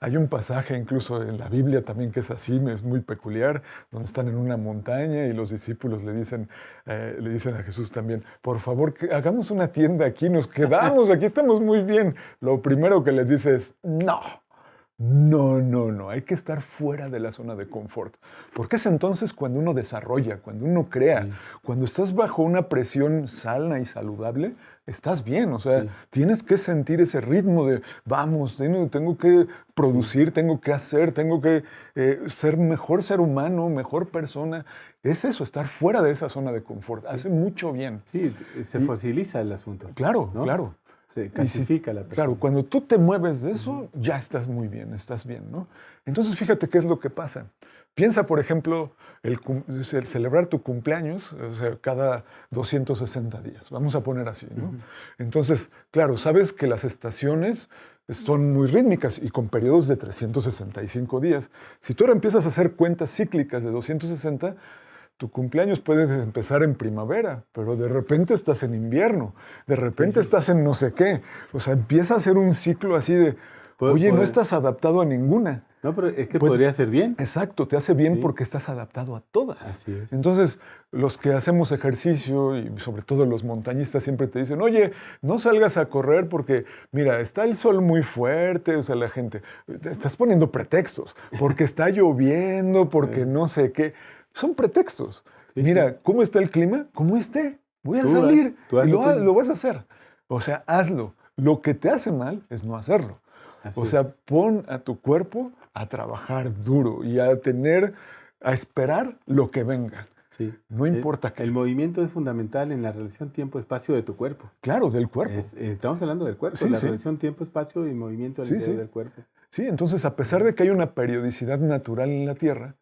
Hay un pasaje incluso en la Biblia también que es así, es muy peculiar, donde están en una montaña y los discípulos le dicen a Jesús también, por favor, que hagamos una tienda aquí, nos quedamos, aquí estamos muy bien. Lo primero que les dice es, no. No, no, no, hay que estar fuera de la zona de confort, porque es entonces cuando uno desarrolla, cuando uno crea, sí, cuando estás bajo una presión sana y saludable, estás bien, o sea, sí, tienes que sentir ese ritmo de, vamos, tengo que sí, producir, tengo que hacer, tengo que ser mejor ser humano, mejor persona. Es eso, estar fuera de esa zona de confort, sí. hace mucho bien. Sí, se Y fosiliza el asunto, claro, ¿no? claro. Se Y si, calcifica a la claro, persona. cuando tú te mueves de Ujú, eso, ya estás muy bien, estás bien, ¿no? Entonces, fíjate qué es lo que pasa. Piensa, por ejemplo, el celebrar tu cumpleaños, o sea, cada 260 días, vamos a poner así, ¿no? ujú, Entonces, claro, sabes que las estaciones son muy rítmicas y con periodos de 365 días. Si tú ahora empiezas a hacer cuentas cíclicas de 260, tu cumpleaños puede empezar en primavera, pero de repente estás en invierno, de sí, repente sí, sí. estás en no sé qué. O sea, empieza a ser un ciclo así de, oye, no Puede- estás adaptado a ninguna. no, pero es que Puedes, podría ser bien. exacto, te hace bien Sí, porque estás adaptado a todas. así es. Entonces, los que hacemos ejercicio y sobre todo los montañistas siempre te dicen, oye, no salgas a correr porque, mira, está el sol muy fuerte, o sea, la gente, te estás poniendo pretextos, porque está lloviendo, porque Eh, no sé qué. Son pretextos. sí, sí. Mira, ¿cómo está el clima? ¿Cómo esté? Voy a Tú salir tú y haz lo tuyo. lo vas a hacer. O sea, hazlo. Lo que te hace mal es no hacerlo. Así O es. sea, pon a tu cuerpo a trabajar duro y a esperar lo que venga. Sí. No importa El qué. movimiento es fundamental en la relación tiempo-espacio de tu cuerpo. Claro, del cuerpo. Estamos hablando del cuerpo, Sí, la sí, relación tiempo-espacio y movimiento al sí, interior sí. del cuerpo. Sí, entonces a pesar Ujú. de que hay una periodicidad natural en la Tierra,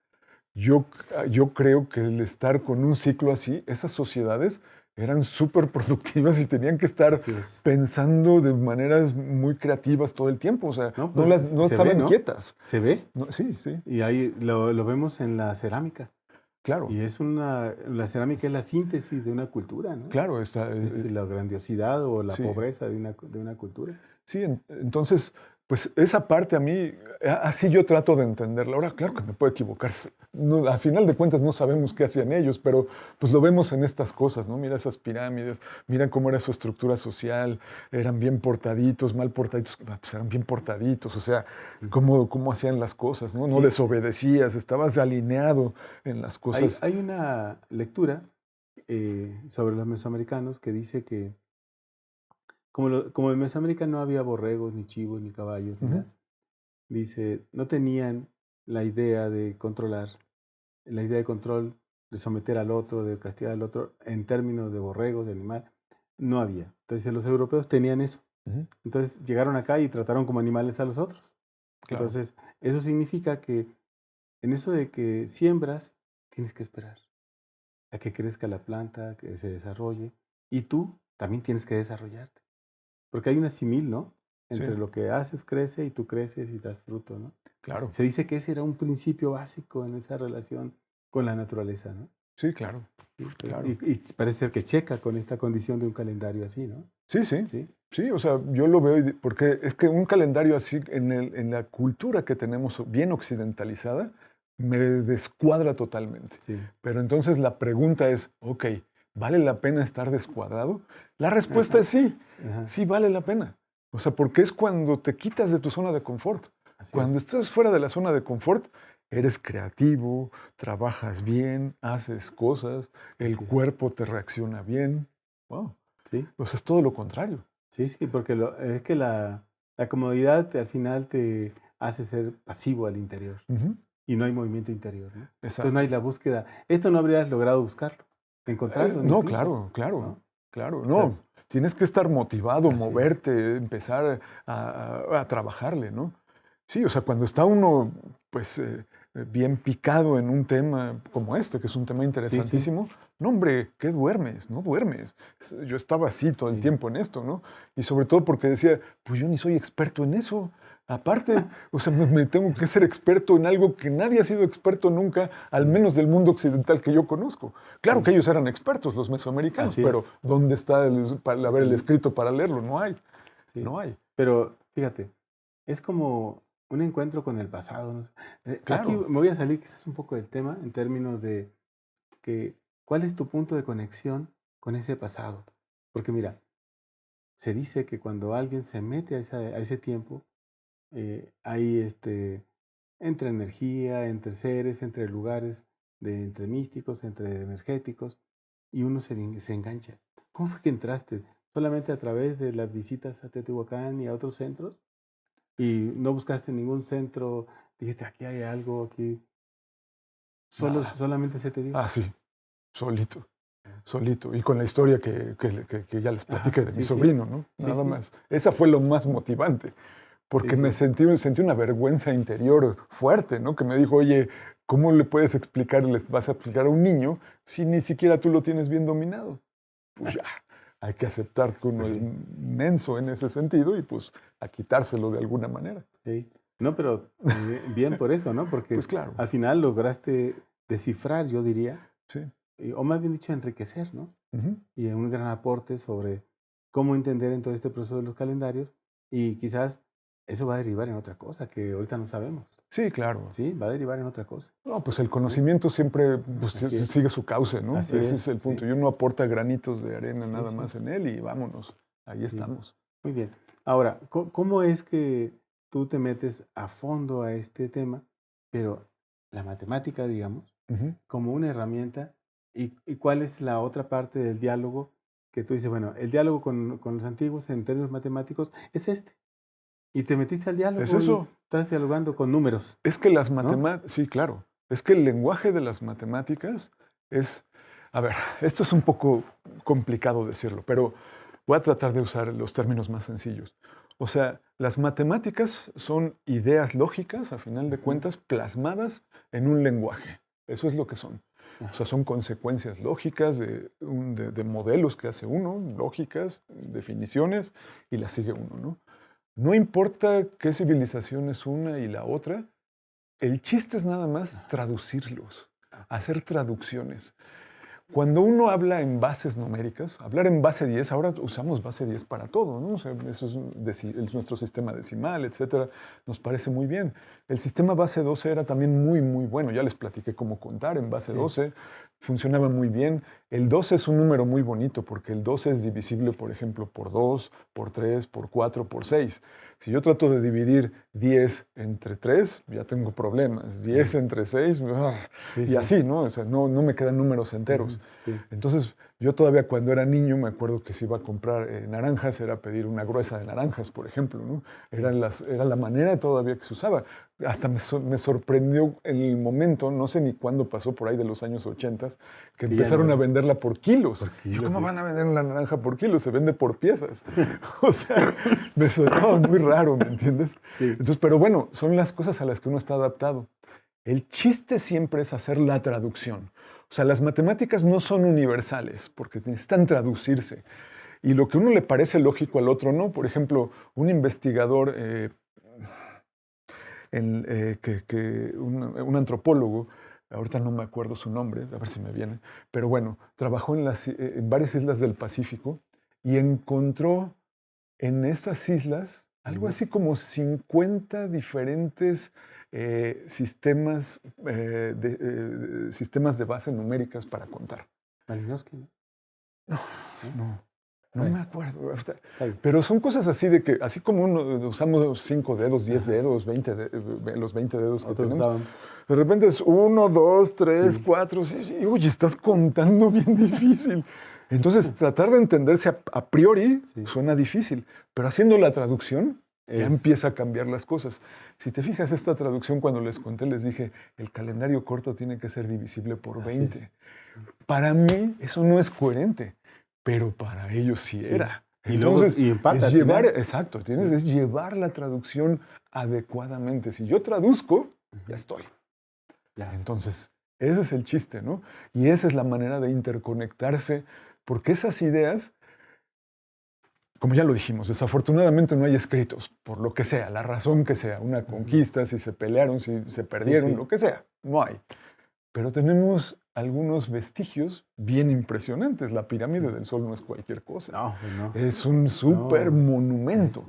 yo, yo creo que el estar con un ciclo así, esas sociedades eran súper productivas y tenían que estar Así es. pensando de maneras muy creativas todo el tiempo. O sea, No, no, pues no se ve, estaban ¿no? quietas. Se ve. No, sí, sí, Y ahí lo vemos en la cerámica. claro, Y la cerámica es la síntesis de una cultura, ¿no? claro, Es la grandiosidad o la sí. pobreza de una cultura. Sí, entonces Pues esa parte a mí, así yo trato de entenderla. Ahora, claro que me puedo equivocar. No, al final de cuentas no sabemos qué hacían ellos, pero pues lo vemos en estas cosas, ¿no? Mira esas pirámides, mira cómo era su estructura social, eran bien portaditos, mal portaditos, pues eran bien portaditos, o sea, cómo hacían las cosas, ¿no? No Sí, desobedecías, estabas alineado en las cosas. hay una lectura sobre los mesoamericanos que dice que como en Mesoamérica no había borregos, ni chivos, ni caballos, ni Ujú, nada, dice, no tenían la idea de controlar, la idea de control, de someter al otro, de castigar al otro, en términos de borregos, de animal, no había. Entonces los europeos tenían eso. ujú, Entonces llegaron acá y trataron como animales a los otros. claro, Entonces eso significa que en eso de que siembras, tienes que esperar a que crezca la planta, que se desarrolle, y tú también tienes que desarrollarte. Porque hay una simil, ¿no? sí, Entre lo que haces crece y tú creces y das fruto, ¿no? claro, Se dice que ese era un principio básico en esa relación con la naturaleza, ¿no? sí, claro, Sí, pues, claro. y parece ser que checa con esta condición de un calendario así, ¿no? Sí, sí, Sí, sí, o sea, yo lo veo, porque es que un calendario así, en la cultura que tenemos bien occidentalizada, me descuadra totalmente. sí. Pero entonces la pregunta es, ok, ¿vale la pena estar descuadrado? La respuesta es sí, Ajá, sí vale la pena. O sea, porque es cuando te quitas de tu zona de confort. así Cuando es, estás fuera de la zona de confort, eres creativo, trabajas bien, haces cosas, el así es. cuerpo te reacciona bien. Wow. Sí, Pues es todo lo contrario. sí, sí, porque es que la comodidad al final te hace ser pasivo al interior Ujú, y no hay movimiento interior, ¿no? Entonces no hay exacto. la búsqueda. Esto no habrías logrado buscarlo, encontrarlo No, incluso, claro, claro, ¿no? claro. O sea, No, tienes que estar motivado, así es. moverte, empezar a trabajarle, ¿no? Sí, o sea, cuando está uno, pues, bien picado en un tema como este, que es un tema Sí, sí, interesantísimo, no, hombre, ¿qué duermes? No duermes. Yo estaba así todo el sí. tiempo en esto, ¿no? Y sobre todo porque decía, pues yo ni soy experto en eso. Aparte, o sea, me tengo que ser experto en algo que nadie ha sido experto nunca, al Sí, menos del mundo occidental que yo conozco. Claro que sí, ellos eran expertos, los mesoamericanos, así pero es. ¿dónde está el El- escrito para leerlo? No hay, sí. no hay. Pero fíjate, es como un encuentro con el pasado, ¿no? Aquí Claro. me voy a salir quizás un poco del tema en términos de que, ¿cuál es tu punto de conexión con ese pasado? Porque mira, se dice que cuando alguien se mete a ese tiempo, hay entre energía, entre seres, entre lugares, entre místicos, entre energéticos, y uno se engancha. ¿Cómo fue que entraste? ¿Solamente a través de las visitas a Teotihuacán y a otros centros? ¿Y no buscaste ningún centro? Dijiste, aquí hay algo, aquí. Nada. Solamente se te dio. Ah, sí, solito, solito. Y con la historia que ya les Ajá, platiqué de mi sí, sí, sobrino, ¿no? sí, Nada sí, más. Esa fue lo más motivante, sí, porque sí, sentí una vergüenza interior fuerte, ¿no? Que me dijo, oye, ¿cómo le puedes explicar, les vas a explicar a un niño si ni siquiera tú lo tienes bien dominado? Pues ya, hay que aceptar que uno es así, menso en ese sentido y pues a quitárselo de alguna manera. sí. No, pero bien por eso, ¿no? Pues Porque claro, al final lograste descifrar, yo diría, sí. o más bien dicho, enriquecer, ¿no? Ujú. Y un gran aporte sobre cómo entender en todo este proceso de los calendarios y quizás eso va a derivar en otra cosa que ahorita no sabemos, Sí, claro. ¿sí? Va a derivar en otra cosa, No, pues el ¿sí? conocimiento siempre pues, Así es, sigue su cauce, ¿no? así Ese es es, el punto. sí, Y uno aporta granitos de arena sí, nada sí, más en él y vámonos. Ahí sí. estamos. Muy bien. Ahora, ¿cómo es que tú te metes a fondo a este tema, pero la matemática, digamos, Ujú. como una herramienta, y cuál es la otra parte del diálogo que tú dices, bueno, el diálogo con los antiguos en términos matemáticos es este, y te metiste al Es diálogo y eso. estás dialogando con números, Es que las ¿no? matemáticas, sí, claro. Es que el lenguaje de las matemáticas es, a ver, esto es un poco complicado decirlo, pero voy a tratar de usar los términos más sencillos. O sea, las matemáticas son ideas lógicas, a final de Ujú, cuentas, plasmadas en un lenguaje. Eso es lo que son. O sea, ajá, son consecuencias lógicas de modelos que hace uno, lógicas, definiciones, y las sigue uno, ¿no? No importa qué civilización es una y la otra, el chiste es nada más ajá, traducirlos, ok, hacer traducciones. Cuando uno habla en bases numéricas, hablar en base 10, ahora usamos base 10 para todo, ¿no? O sea, eso es nuestro sistema decimal, etcétera, nos parece muy bien. El sistema base 12 era también muy, muy bueno. Ya les platiqué cómo contar en base 12, funcionaba muy bien. El 12 es un número muy bonito porque el 12 es divisible, por ejemplo, por 2, por 3, por 4, por 6. Si yo trato de dividir 10 entre 3, ya tengo problemas. 10 entre 6, y así, ¿no? O sea, no me quedan números enteros. Entonces, yo todavía cuando era niño me acuerdo que si iba a comprar naranjas era pedir una gruesa de naranjas, por ejemplo, ¿no? Era la manera todavía que se usaba. Hasta me sorprendió en el momento, no sé ni cuándo pasó por ahí de los años 80, que empezaron a venderla por kilos. ¿Cómo van a vender la naranja por kilos? Se vende por piezas. O sea, me sonaba muy raro, ¿me entiendes? Entonces, pero bueno, son las cosas a las que uno está adaptado. El chiste siempre es hacer la traducción. O sea, las matemáticas no son universales porque necesitan traducirse. Y lo que a uno le parece lógico al otro no. Por ejemplo, un investigador, un antropólogo, ahorita no me acuerdo su nombre, a ver si me viene, pero bueno, trabajó en varias islas del Pacífico y encontró en esas islas algo así como 50 diferentes sistemas de base numéricas para contar. Malinowski, ¿no? No me acuerdo. Pero son cosas así de que, así como usamos 5 dedos, 10 dedos, 20 los 20 dedos que tenemos, de repente es 1, 2, 3, 4, y oye, estás contando bien difícil. Entonces, tratar de entenderse a priori suena difícil, pero haciendo la traducción ya empieza a cambiar las cosas. Si te fijas, esta traducción cuando les conté, les dije, el calendario corto tiene que ser divisible por 20. Para mí eso no es coherente, pero para ellos sí era. Entonces, y empata, es llevar, exacto, es llevar la traducción adecuadamente. Si yo traduzco, ya estoy. Entonces, ese es el chiste, ¿no? Y esa es la manera de interconectarse, porque esas ideas, como ya lo dijimos, desafortunadamente no hay escritos, por lo que sea, la razón que sea, una conquista, si se pelearon, si se perdieron, lo que sea, no hay. Pero tenemos algunos vestigios bien impresionantes. La pirámide del Sol no es cualquier cosa. No. Es un súper monumento.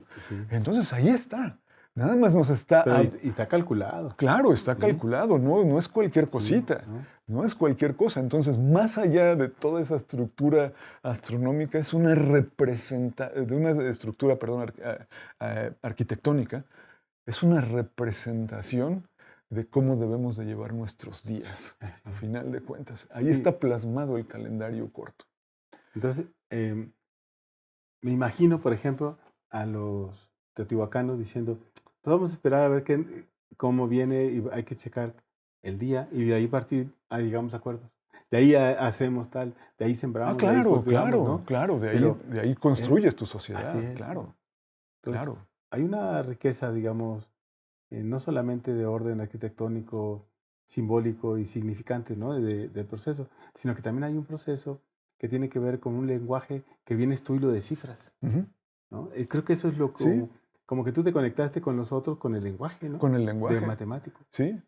Entonces ahí está. Nada más nos está... y está calculado. Claro, está calculado. No es cualquier cosita. No es cualquier cosa. Entonces, más allá de toda esa estructura astronómica, es una estructura arquitectónica, es una representación de cómo debemos de llevar nuestros días, a final de cuentas. Ahí está plasmado el calendario corto. Entonces, me imagino, por ejemplo, a los teotihuacanos diciendo, pues vamos a esperar a ver cómo viene y hay que checar el día y de ahí partir a, digamos, acuerdos. De ahí hacemos tal, de ahí sembramos. Claro, de ahí construyes tu sociedad. Así es. Claro, Entonces, hay una riqueza, digamos, no solamente de orden arquitectónico, simbólico y significante, ¿no? del proceso, sino que también hay un proceso que tiene que ver con un lenguaje que vienes tú y lo descifras, ¿no? Y creo que eso es lo que, como que tú te conectaste con nosotros con el lenguaje, ¿no? Con el lenguaje. De matemático. Sí.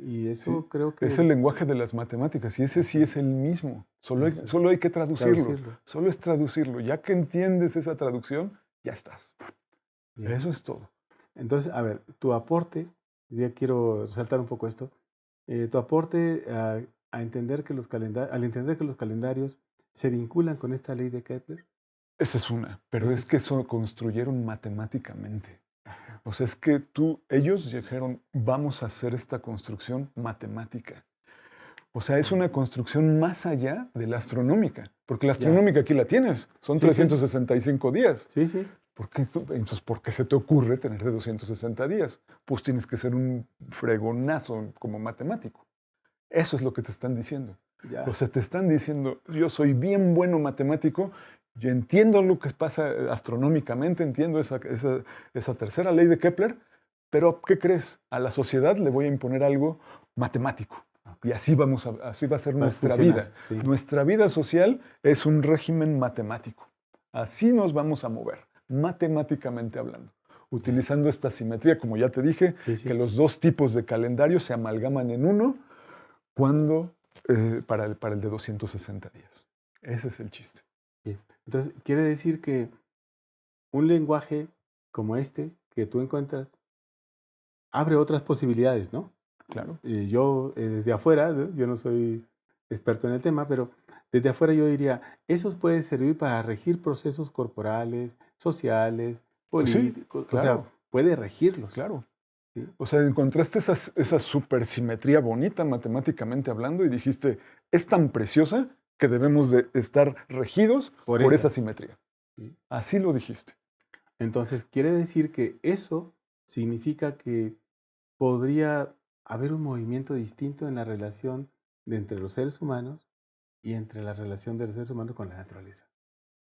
Y eso creo que... Es el lenguaje de las matemáticas y ese sí es el mismo. Solo hay que traducirlo. Solo es traducirlo. Ya que entiendes esa traducción, ya estás. Bien. Eso es todo. Entonces, a ver, tu aporte, ya quiero resaltar un poco esto, tu aporte al entender que los calendarios se vinculan con esta ley de Kepler. Esa es una, pero es que eso construyeron matemáticamente. O sea, es que ellos dijeron, vamos a hacer esta construcción matemática. O sea, es una construcción más allá de la astronómica, porque la astronómica aquí la tienes, son 365 días. Sí. Entonces, ¿por qué se te ocurre tener de 260 días? Pues tienes que ser un fregonazo como matemático. Eso es lo que te están diciendo. O sea, te están diciendo, yo soy bien bueno matemático, yo entiendo lo que pasa astronómicamente, entiendo esa tercera ley de Kepler, pero ¿qué crees? A la sociedad le voy a imponer algo matemático. Y así va a ser nuestra vida. Sí. Nuestra vida social es un régimen matemático. Así nos vamos a mover, matemáticamente hablando. Utilizando esta simetría, como ya te dije, que los dos tipos de calendario se amalgaman en uno cuando para el de 260 días. Ese es el chiste. Bien. Entonces, quiere decir que un lenguaje como este que tú encuentras abre otras posibilidades, ¿no? Claro. Yo, desde afuera, ¿no? Yo no soy experto en el tema, pero desde afuera yo diría, eso puede servir para regir procesos corporales, sociales, Pues sí, políticos, o claro. sea, puede regirlos. Claro. ¿Sí? O sea, encontraste esa supersimetría bonita matemáticamente hablando y dijiste, es tan preciosa que debemos de estar regidos Por por esa. esa simetría. ¿Sí? Así lo dijiste. Entonces, quiere decir que eso significa que podría haber un movimiento distinto en la relación de entre los seres humanos y entre la relación de los seres humanos con la naturaleza.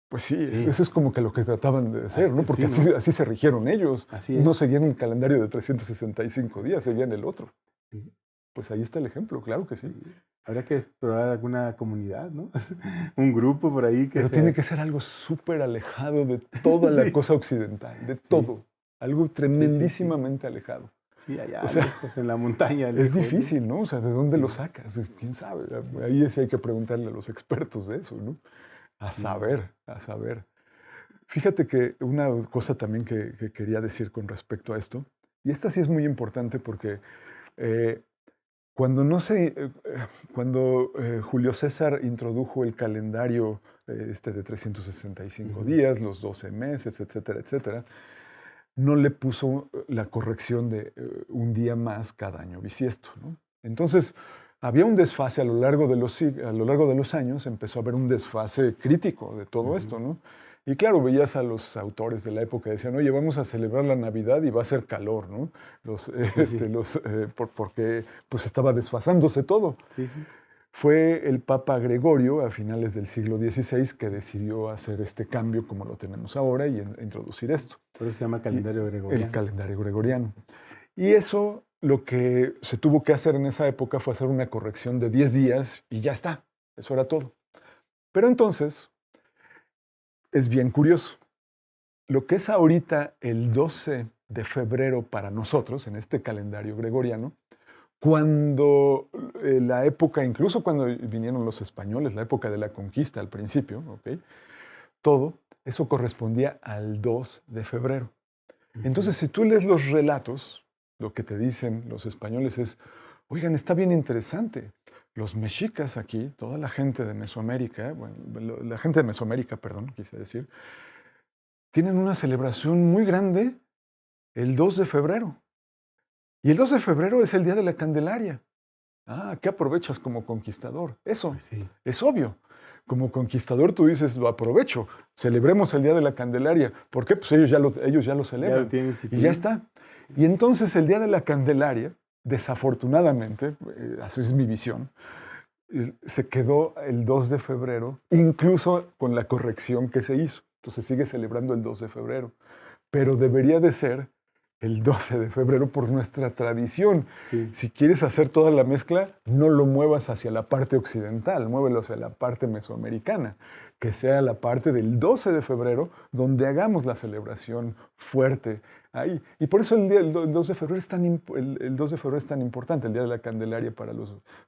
Pues sí, Sí. eso es como que lo que trataban de hacer, ¿no? Porque sí, ¿no? así se rigieron ellos. Así No es. seguían el calendario de 365 días, seguían el otro. Sí. Pues ahí está el ejemplo, claro que sí. Sí. Habría que explorar alguna comunidad, ¿no? Un grupo por ahí que Pero sea. tiene que ser algo súper alejado de toda la Sí. cosa occidental, de Sí. Todo. Algo Sí, sí. tremendísimamente alejado. Sí, allá O sea, lejos, en la montaña. Es lejos, ¿no? difícil, ¿no? O sea, ¿de dónde Sí. lo sacas? ¿Quién sabe? Sí. Ahí sí hay que preguntarle a los expertos de eso, ¿no? A Sí. saber, a saber. Fíjate que una cosa también que quería decir con respecto a esto, y esta sí es muy importante porque eh, cuando no se, cuando Julio César introdujo el calendario de 365 Ujú. días, los 12 meses, etcétera, etcétera, no le puso la corrección de un día más cada año bisiesto, ¿no? Entonces, había un desfase a lo largo de los años, empezó a haber un desfase crítico de todo esto, Ujú. ¿no? Y claro, veías a los autores de la época, decían, oye, vamos a celebrar la Navidad y va a ser calor, ¿no? Sí, sí. Porque pues estaba desfasándose todo. Sí, sí. Fue el Papa Gregorio a finales del siglo XVI que decidió hacer este cambio como lo tenemos ahora y introducir esto, Por eso se llama y calendario el gregoriano. calendario gregoriano. Y eso, lo que se tuvo que hacer en esa época fue hacer una corrección de 10 días y ya está. Eso era todo. Pero entonces, es bien curioso. Lo que es ahorita el 12 de febrero para nosotros, en este calendario gregoriano, cuando la época, incluso cuando vinieron los españoles, la época de la conquista al principio, ¿ok? Todo eso correspondía al 2 de febrero. Entonces, si tú lees los relatos, lo que te dicen los españoles es, oigan, está bien interesante. Los mexicas aquí, toda la gente de Mesoamérica, bueno, la gente de Mesoamérica, perdón, quise decir, tienen una celebración muy grande el 2 de febrero. Y el 2 de febrero es el día de la Candelaria. Ah, ¿qué aprovechas como conquistador? Eso Pues sí. es obvio. Como conquistador tú dices, lo aprovecho, celebremos el Día de la Candelaria. ¿Por qué? Pues ellos ya lo Ya lo celebran. tienen Y instituido. ya está. Y entonces el Día de la Candelaria, desafortunadamente, así es mi visión, se quedó el 2 de febrero, incluso con la corrección que se hizo. Entonces sigue celebrando el 2 de febrero. Pero debería de ser el 12 de febrero por nuestra tradición. Sí. Si quieres hacer toda la mezcla, no lo muevas hacia la parte occidental, muévelo hacia la parte mesoamericana, que sea la parte del 12 de febrero donde hagamos la celebración fuerte ahí. Y por eso el 2 de febrero el 2 de febrero es tan importante, el Día de la Candelaria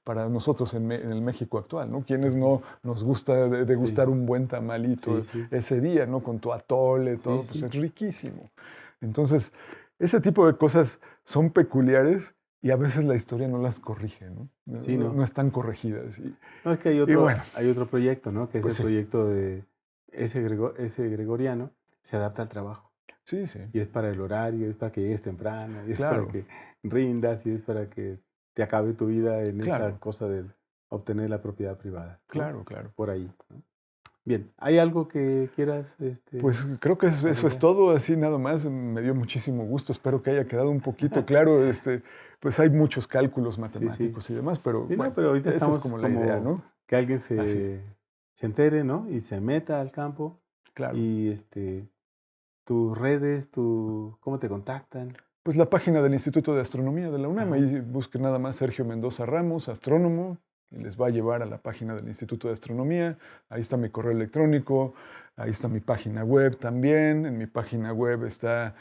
para nosotros en el México actual, ¿no? Quienes no nos gusta degustar Sí. un buen tamalito Sí, sí. ese día, ¿no? Con tu atole, Sí, todo, sí. pues es riquísimo. Entonces, ese tipo de cosas son peculiares y a veces la historia no las corrige, ¿no? Sí, No ¿no? están corregidas. No, es que hay bueno, otro proyecto, ¿no? Que es pues el sí, proyecto de ese gregoriano, se adapta al trabajo. sí, sí, Y es para el horario, es para que llegues temprano, y es para claro, que rindas, y es para que te acabe tu vida en esa claro, cosa de obtener la propiedad privada, ¿no? claro, claro. Por ahí, ¿no? Bien, ¿hay algo que quieras Pues creo que eso es agregar? todo, así nada más, me dio muchísimo gusto, espero que haya quedado un poquito claro, pues hay muchos cálculos Sí, sí. matemáticos y demás, pero Sí, no, bueno, pero ahorita esa es estamos como la idea, como ¿no? que alguien Así, se entere, ¿no? Y se meta al campo claro. y tus redes, cómo te contactan. Pues la página del Instituto de Astronomía de la UNAM, Ajá. ahí busquen nada más Sergio Mendoza Ramos, astrónomo, y les va a llevar a la página del Instituto de Astronomía. Ahí está mi correo electrónico, ahí está mi página web también. En mi página web está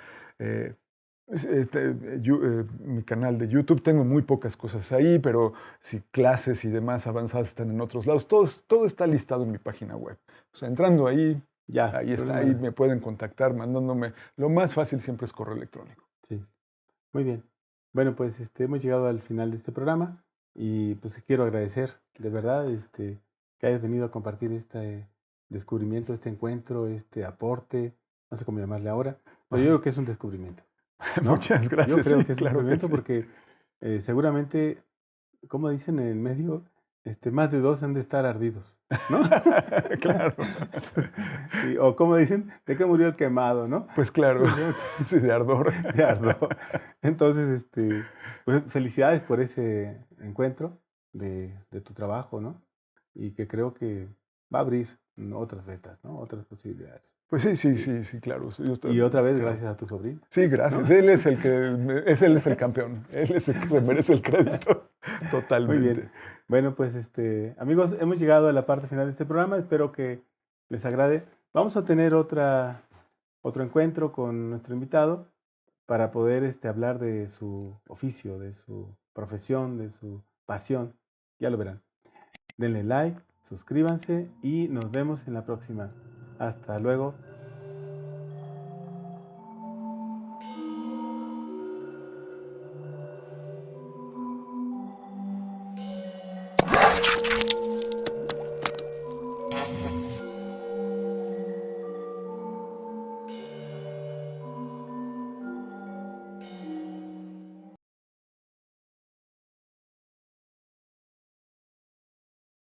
Mi canal de YouTube, tengo muy pocas cosas ahí, pero si clases y demás avanzadas están en otros lados, todo está listado en mi página web. O sea, entrando ahí, Ya, ahí está, problema. ahí me pueden contactar mandándome. Lo más fácil siempre es correo electrónico. Sí, muy bien. Bueno, pues hemos llegado al final de este programa y pues quiero agradecer de verdad que hayas venido a compartir este descubrimiento, este encuentro, este aporte, no sé cómo llamarle ahora, pero yo Ajá. creo que es un descubrimiento, ¿no? Muchas Yo gracias, creo sí, que es un claro que descubrimiento sí. porque seguramente, como dicen en el medio, más de dos han de estar ardidos, ¿no? Claro. O como dicen, ¿de qué murió el quemado, no? Pues claro, ¿No? sí, de ardor. De ardor. Entonces, pues felicidades por ese encuentro de tu trabajo, ¿no? Y que creo que va a abrir otras vetas, ¿no? Otras posibilidades. Pues sí, sí, Y, sí, sí, claro. Sí, y otra vez, claro. gracias a tu sobrino, Sí, ¿no? gracias. Él es el él es el campeón. Él es el que se merece el crédito. Muy bien. Totalmente. Bueno, pues amigos, hemos llegado a la parte final de este programa. Espero que les agrade. Vamos a tener otro encuentro con nuestro invitado para poder hablar de su oficio, de su profesión, de su pasión. Ya lo verán. Denle like, suscríbanse y nos vemos en la próxima. Hasta luego.